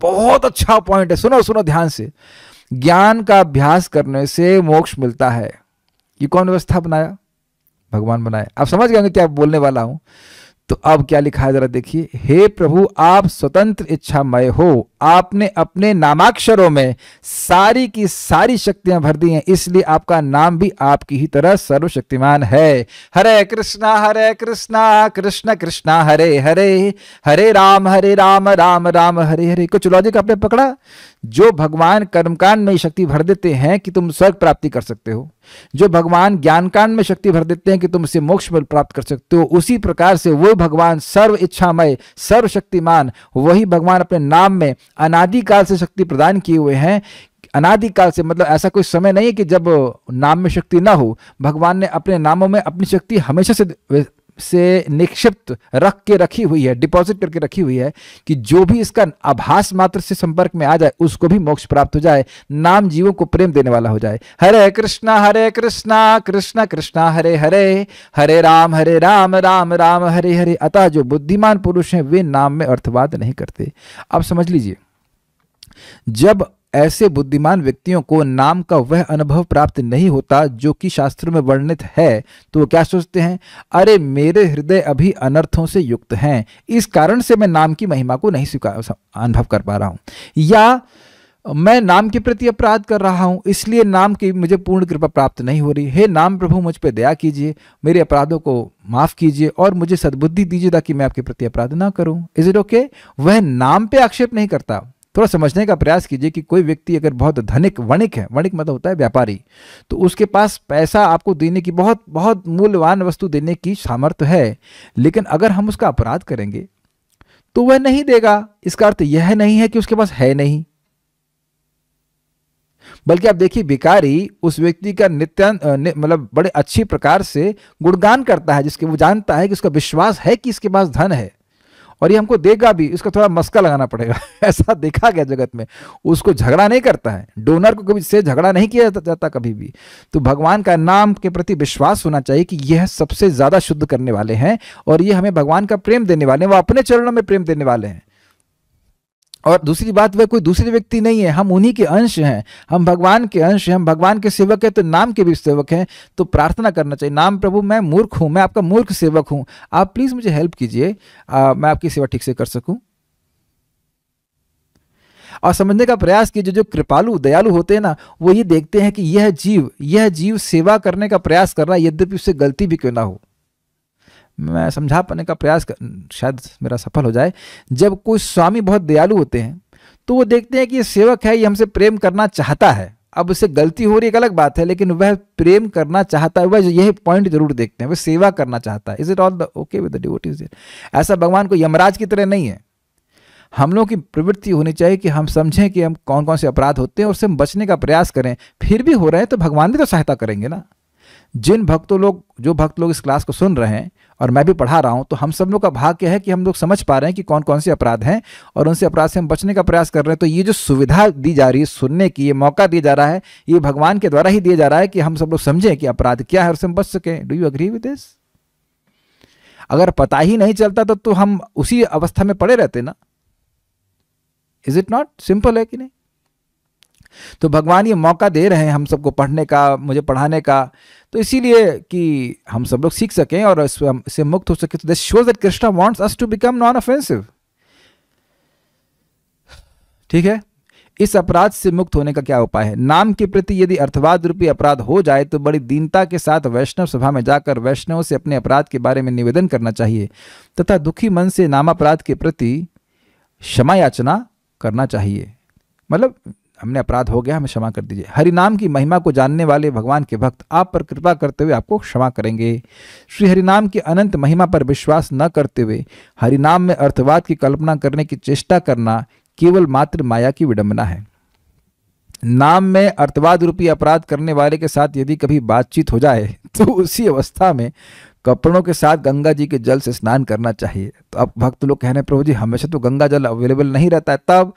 बहुत अच्छा पॉइंट है, सुनो सुनो ध्यान से। ज्ञान का अभ्यास करने से मोक्ष मिलता है। ये कौन व्यवस्था बनाया? भगवान बनाया। आप समझ गए क्या बोलने वाला हूं? तो अब क्या लिखा है जरा देखिए। हे प्रभु, आप स्वतंत्र इच्छामय हो। आपने अपने नामाक्षरों में सारी की सारी शक्तियां भर दी हैं, इसलिए आपका नाम भी आपकी ही तरह सर्वशक्तिमान है। हरे कृष्णा कृष्ण कृष्णा हरे हरे, हरे राम राम राम हरे हरे। कुछ लॉजिक आपने पकड़ा? जो भगवान कर्मकांड में शक्ति भर देते हैं कि तुम स्वर्ग प्राप्ति कर सकते हो, जो भगवान ज्ञानकांड में शक्ति भर देते हैं कि तुम इसे मोक्ष प्राप्त कर सकते हो, उसी प्रकार से वो भगवान सर्व इच्छामय सर्वशक्तिमान, वही भगवान अपने नाम में अनादिकाल से शक्ति प्रदान किए हुए हैं। अनादिकाल से मतलब ऐसा कोई समय नहीं है कि जब नाम में शक्ति ना हो। भगवान ने अपने नामों में अपनी शक्ति हमेशा से निक्षिप्त रख के रखी हुई है, डिपॉजिट करके रखी हुई है, कि जो भी इसका आभास मात्र से संपर्क में आ जाए उसको भी मोक्ष प्राप्त हो जाए, नाम जीवों को प्रेम देने वाला हो जाए। हरे कृष्णा कृष्ण कृष्णा हरे हरे, हरे राम राम राम हरे हरे। अतः जो बुद्धिमान पुरुष हैं वे नाम में अर्थवाद नहीं करते। अब समझ लीजिए, जब ऐसे बुद्धिमान व्यक्तियों को नाम का वह अनुभव प्राप्त नहीं होता जो कि शास्त्रों में वर्णित है, तो वो क्या सोचते हैं? अरे मेरे हृदय अभी अनर्थों से युक्त हैं, इस कारण से मैं नाम की महिमा को नहीं अनुभव कर पा रहा हूं, या मैं नाम के प्रति अपराध कर रहा हूं, इसलिए नाम की मुझे पूर्ण कृपा प्राप्त नहीं हो रही। हे नाम प्रभु, मुझ पर दया कीजिए, मेरे अपराधों को माफ कीजिए और मुझे सद्बुद्धि दीजिए ताकि मैं आपके प्रति अपराध ना करूं। Is it okay? वह नाम पे आक्षेप नहीं करता। थोड़ा समझने का प्रयास कीजिए कि कोई व्यक्ति अगर बहुत धनिक वणिक है, वणिक मतलब होता है व्यापारी, तो उसके पास पैसा आपको देने की, बहुत बहुत मूल्यवान वस्तु देने की सामर्थ्य है, लेकिन अगर हम उसका अपराध करेंगे तो वह नहीं देगा। इसका अर्थ यह नहीं है कि उसके पास है नहीं, बल्कि आप देखिए भिखारी उस व्यक्ति का मतलब बड़े अच्छी प्रकार से गुणगान करता है, जिसके वो जानता है कि उसका विश्वास है कि इसके पास धन है और ये हमको देगा भी। इसका थोड़ा मस्का लगाना पड़ेगा। ऐसा देखा गया जगत में। उसको झगड़ा नहीं करता है, डोनर को कभी से झगड़ा नहीं किया जाता कभी भी। तो भगवान का नाम के प्रति विश्वास होना चाहिए कि यह सबसे ज्यादा शुद्ध करने वाले हैं और ये हमें भगवान का प्रेम देने वाले हैं, वो अपने चरणों में प्रेम देने वाले हैं। और दूसरी बात, वह कोई दूसरे व्यक्ति नहीं है, हम उन्हीं के अंश हैं, हम भगवान के अंश हैं, हम भगवान के सेवक हैं, तो नाम के भी सेवक हैं। तो प्रार्थना करना चाहिए, नाम प्रभु मैं मूर्ख हूं, मैं आपका मूर्ख सेवक हूं, आप प्लीज मुझे हेल्प कीजिए, मैं आपकी सेवा ठीक से कर सकूं। और समझने का प्रयास कीजिए, जो कृपालु दयालु होते हैं ना, वो ये देखते हैं कि यह जीव सेवा करने का प्रयास कर रहा है, यद्यपि उससे गलती भी क्यों ना हो। मैं समझा पाने का प्रयास शायद मेरा सफल हो जाए। जब कोई स्वामी बहुत दयालु होते हैं तो वो देखते हैं कि ये सेवक है, ये हमसे प्रेम करना चाहता है, अब उससे गलती हो रही एक अलग बात है, लेकिन वह प्रेम करना चाहता है, वह यही पॉइंट जरूर देखते हैं, वह सेवा करना चाहता है। Is it all the okay with the devotees? ऐसा भगवान को यमराज की तरह नहीं है। हम लोग की प्रवृत्ति होनी चाहिए कि हम समझें कि हम कौन कौन से अपराध होते हैं और उससे हम बचने का प्रयास करें। फिर भी हो रहे हैं तो भगवान भी तो सहायता करेंगे ना। जो भक्त लोग इस क्लास को सुन रहे हैं और मैं भी पढ़ा रहा हूं, तो हम सब लोग का भाग्य है कि हम लोग समझ पा रहे हैं कि कौन कौन से अपराध हैं और उनसे अपराध से हम बचने का प्रयास कर रहे हैं। तो ये जो सुविधा दी जा रही है, सुनने की ये मौका दिया जा रहा है, ये भगवान के द्वारा ही दिया जा रहा है कि हम सब लोग समझें कि अपराध क्या है और उससे हम बच सकें। Do you agree with this? अगर पता ही नहीं चलता तो हम उसी अवस्था में पड़े रहते ना। Is it not simple? है कि नहीं? तो भगवान ये मौका दे रहे हैं हम सबको पढ़ने का, मुझे पढ़ाने का, तो इसीलिए कि हम सब लोग सीख सकें और इससे मुक्त हो सके। तो this shows that Krishna wants us to become non offensive. ठीक है, इस अपराध से मुक्त होने का क्या उपाय है? नाम के प्रति यदि अर्थवाद रूपी अपराध हो जाए तो बड़ी दीनता के साथ वैष्णव सभा में जाकर वैष्णव से अपने अपराध के बारे में निवेदन करना चाहिए तथा दुखी मन से नामापराध के प्रति क्षमा याचना करना चाहिए, मतलब हमने अपराध हो गया, हमें क्षमा कर दीजिए। हरिनाम की महिमा को जानने वाले भगवान के भक्त आप पर कृपा करते हुए आपको क्षमा करेंगे। श्री हरिनाम की अनंत महिमा पर विश्वास न करते हुए हरिनाम में अर्थवाद की कल्पना करने की चेष्टा करना केवल मात्र माया की विडंबना है। नाम में अर्थवाद रूपी अपराध करने वाले के साथ यदि कभी बातचीत हो जाए तो उसी अवस्था में कपड़ों के साथ गंगा जी के जल से स्नान करना चाहिए। तो अब भक्त लोग कह रहे हैं प्रभु जी हमेशा तो गंगा जल अवेलेबल नहीं रहता है, तब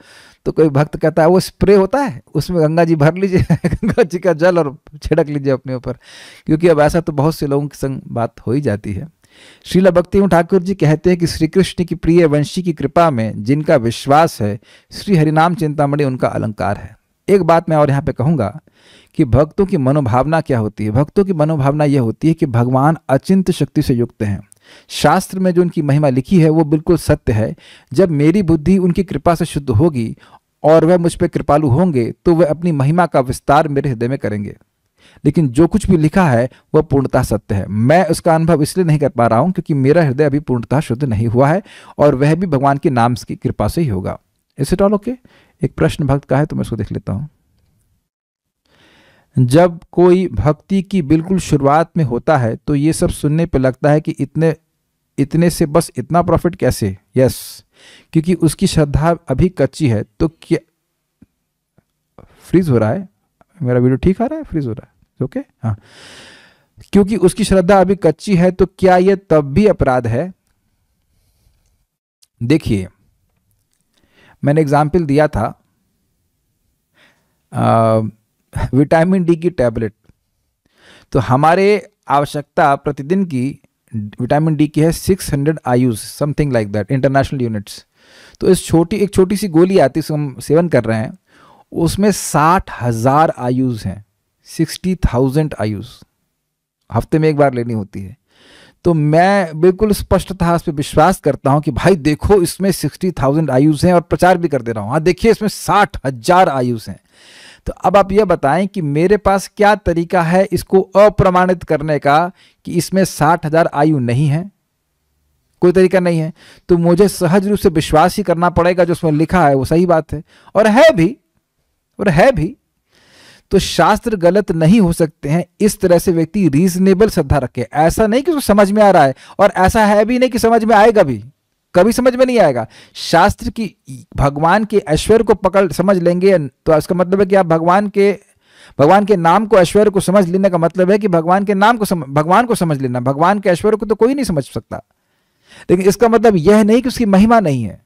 तो कोई भक्त कहता है वो स्प्रे होता है उसमें गंगा जी भर लीजिए गंगा जी का जल और छिड़क लीजिए अपने ऊपर, क्योंकि अब ऐसा तो बहुत से लोगों के संग बात हो ही जाती है। श्रील भक्ति ठाकुर जी कहते हैं कि श्री कृष्ण की प्रिय वंशी की कृपा में जिनका विश्वास है श्री हरिनाम चिंतामणि उनका अलंकार है। एक बात मैं और यहाँ पे कहूँगा कि भक्तों की मनोभावना क्या होती है। भक्तों की मनोभावना यह होती है कि भगवान अचिंत्य शक्ति से युक्त हैं। शास्त्र में जो उनकी महिमा लिखी है वो बिल्कुल सत्य है। जब मेरी बुद्धि उनकी कृपा से शुद्ध होगी और वह मुझ पर कृपालु होंगे तो वह अपनी महिमा का विस्तार मेरे हृदय में करेंगे। लेकिन जो कुछ भी लिखा है वह पूर्णतः सत्य है। मैं उसका अनुभव इसलिए नहीं कर पा रहा हूँ क्योंकि मेरा हृदय अभी पूर्णतः शुद्ध नहीं हुआ है और वह भी भगवान के नाम की कृपा से ही होगा। इस इट ऑल ओके? एक प्रश्न भक्त का है तो मैं इसको देख लेता हूँ। जब कोई भक्ति की बिल्कुल शुरुआत में होता है तो ये सब सुनने पे लगता है कि इतने से बस इतना प्रॉफिट कैसे? यस, क्योंकि उसकी श्रद्धा अभी कच्ची है। तो क्या फ्रीज हो रहा है? मेरा वीडियो ठीक आ रहा है? फ्रीज हो रहा है? ओके हाँ, क्योंकि उसकी श्रद्धा अभी कच्ची है तो क्या यह तब भी अपराध है? देखिए मैंने एग्जाम्पल दिया था विटामिन डी की टैबलेट। तो हमारे आवश्यकता प्रतिदिन की विटामिन डी की है 600 IUs, something like that, international units. तो इस एक छोटी सी गोली आती है हम सेवन कर रहे हैं, उसमें 60,000 IUs हैं, 60,000 IUs हफ्ते में एक बार लेनी होती है। तो मैं बिल्कुल स्पष्टतः इस पर विश्वास करता हूं कि भाई देखो इसमें 60,000 IUs हैं और प्रचार भी कर दे रहा हूं, हाँ देखिए इसमें 60,000 IUs हैं। तो अब आप ये बताएं कि मेरे पास क्या तरीका है इसको अप्रमाणित करने का कि इसमें 60,000 IU नहीं है? कोई तरीका नहीं है। तो मुझे सहज रूप से विश्वास ही करना पड़ेगा जो उसमें लिखा है वो सही बात है, और है भी। तो शास्त्र गलत नहीं हो सकते हैं। इस तरह से व्यक्ति रीजनेबल श्रद्धा रखे। ऐसा नहीं कि उसको समझ में आ रहा है, और ऐसा है भी नहीं कि समझ में आएगा भी, कभी समझ में नहीं आएगा। शास्त्र की भगवान के ऐश्वर्य को पकड़ समझ लेंगे तो इसका मतलब है कि आप भगवान के नाम को, ऐश्वर्य को समझ लेने का मतलब है कि भगवान के नाम को भगवान को समझ लेना। भगवान के ऐश्वर्य को तो कोई नहीं समझ सकता, लेकिन इसका मतलब यह नहीं कि उसकी महिमा नहीं है।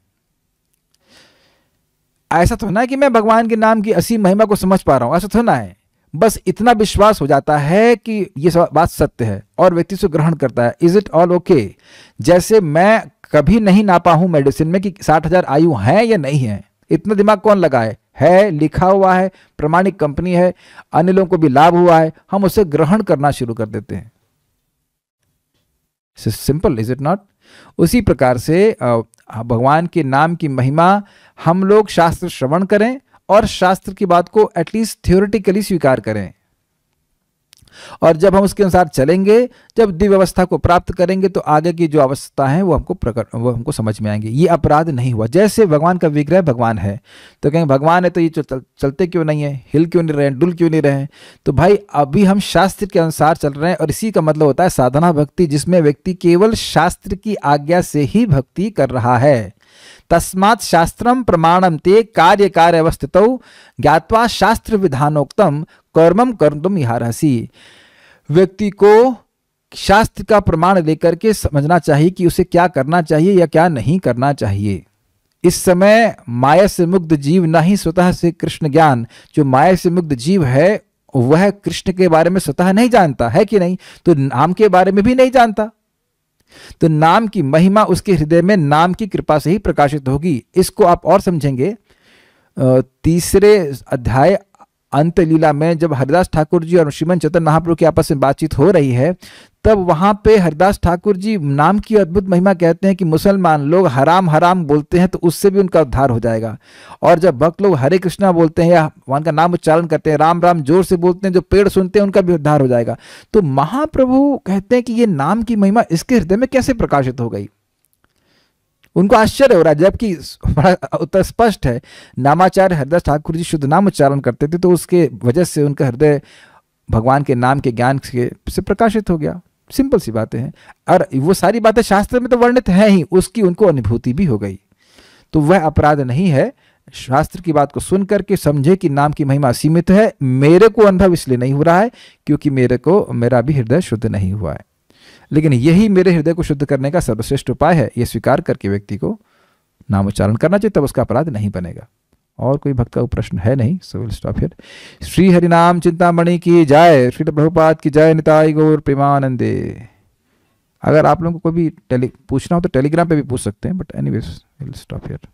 ऐसा तो ना कि मैं भगवान के नाम की असीम महिमा को समझ पा रहा हूं, ऐसा तो ना है। बस इतना विश्वास हो जाता है कि ये बात सत्य है और व्यक्ति से ग्रहण करता है। Is it all okay? जैसे मैं कभी नहीं नापा हूं मेडिसिन में कि 60,000 IU है या नहीं है, इतना दिमाग कौन लगाए? है, लिखा हुआ है, प्रमाणिक कंपनी है, अन्य लोगों को भी लाभ हुआ है, हम उसे ग्रहण करना शुरू कर देते हैं। Simple, is it not? उसी प्रकार से भगवान के नाम की महिमा हम लोग शास्त्र श्रवण करें और शास्त्र की बात को एटलीस्ट थियोरेटिकली स्वीकार करें, और जब हम उसके अनुसार चलेंगे, जब दिव्य अवस्था को प्राप्त करेंगे तो आगे की जो अवस्था है वो हमको समझ में आएंगे। ये अपराध नहीं हुआ। जैसे भगवान का विग्रह भगवान है तो कहेंगे भगवान है तो ये चलते क्यों नहीं है, हिल क्यों नहीं रहे, डुल क्यों नहीं रहे? तो भाई अभी हम शास्त्र के अनुसार चल रहे हैं, और इसी का मतलब होता है साधना भक्ति, जिसमें व्यक्ति केवल शास्त्र की आज्ञा से ही भक्ति कर रहा है। तस्मात् शास्त्रम प्रमाणम ते कार्य अवस्थितौ ज्ञात्वा शास्त्र विधानोक्तम कर्मम कर्तुम इहारहसि। व्यक्ति को शास्त्र का प्रमाण लेकर के समझना चाहिए कि उसे क्या करना चाहिए या क्या नहीं करना चाहिए। इस समय माया से मुक्त जीव न ही स्वतः से कृष्ण ज्ञान, जो माया से मुक्त जीव है वह कृष्ण के बारे में स्वतः नहीं जानता है कि नहीं, तो नाम के बारे में भी नहीं जानता। तो नाम की महिमा उसके हृदय में नाम की कृपा से ही प्रकाशित होगी। इसको आप और समझेंगे 3 अध्याय अंत लीला में जब हरिदास ठाकुर जी और श्रीमन चैतन्य महाप्रभु की आपस में बातचीत हो रही है, तब वहां पे हरिदास ठाकुर जी नाम की अद्भुत महिमा कहते हैं कि मुसलमान लोग हराम हराम बोलते हैं तो उससे भी उनका उद्धार हो जाएगा, और जब भक्त लोग हरे कृष्णा बोलते हैं या भगवान का नाम उच्चारण करते हैं, राम राम जोर से बोलते हैं, जो पेड़ सुनते हैं उनका भी उद्धार हो जाएगा। तो महाप्रभु कहते हैं कि ये नाम की महिमा इसके हृदय में कैसे प्रकाशित हो गई? उनको आश्चर्य हो रहा है, जबकि बड़ा उत्तर स्पष्ट है। नामाचार्य हरिदास ठाकुर जी शुद्ध नाम उच्चारण करते थे, तो उसके वजह से उनका हृदय भगवान के नाम के ज्ञान से प्रकाशित हो गया। सिंपल सी बातें हैं, और वो सारी बातें शास्त्र में तो वर्णित हैं ही, उसकी उनको अनुभूति भी हो गई। तो वह अपराध नहीं है। शास्त्र की बात को सुन करके समझे कि नाम की महिमा असीमित है। मेरे को अनुभव इसलिए नहीं हो रहा है क्योंकि मेरा भी हृदय शुद्ध नहीं हुआ है, लेकिन यही मेरे हृदय को शुद्ध करने का सर्वश्रेष्ठ उपाय है। यह स्वीकार करके व्यक्ति को नाम उच्चारण करना चाहिए, तब उसका अपराध नहीं बनेगा। और कोई भक्त का प्रश्न है नहीं, so will stop here. Shri हरिनाम चिंतामणि की जय, श्री प्रभुपाद की जय, निताई गौर प्रेमानंदे। अगर आप लोगों को कोई भी पूछना हो तो टेलीग्राम पे भी पूछ सकते हैं, but anyways will stop here.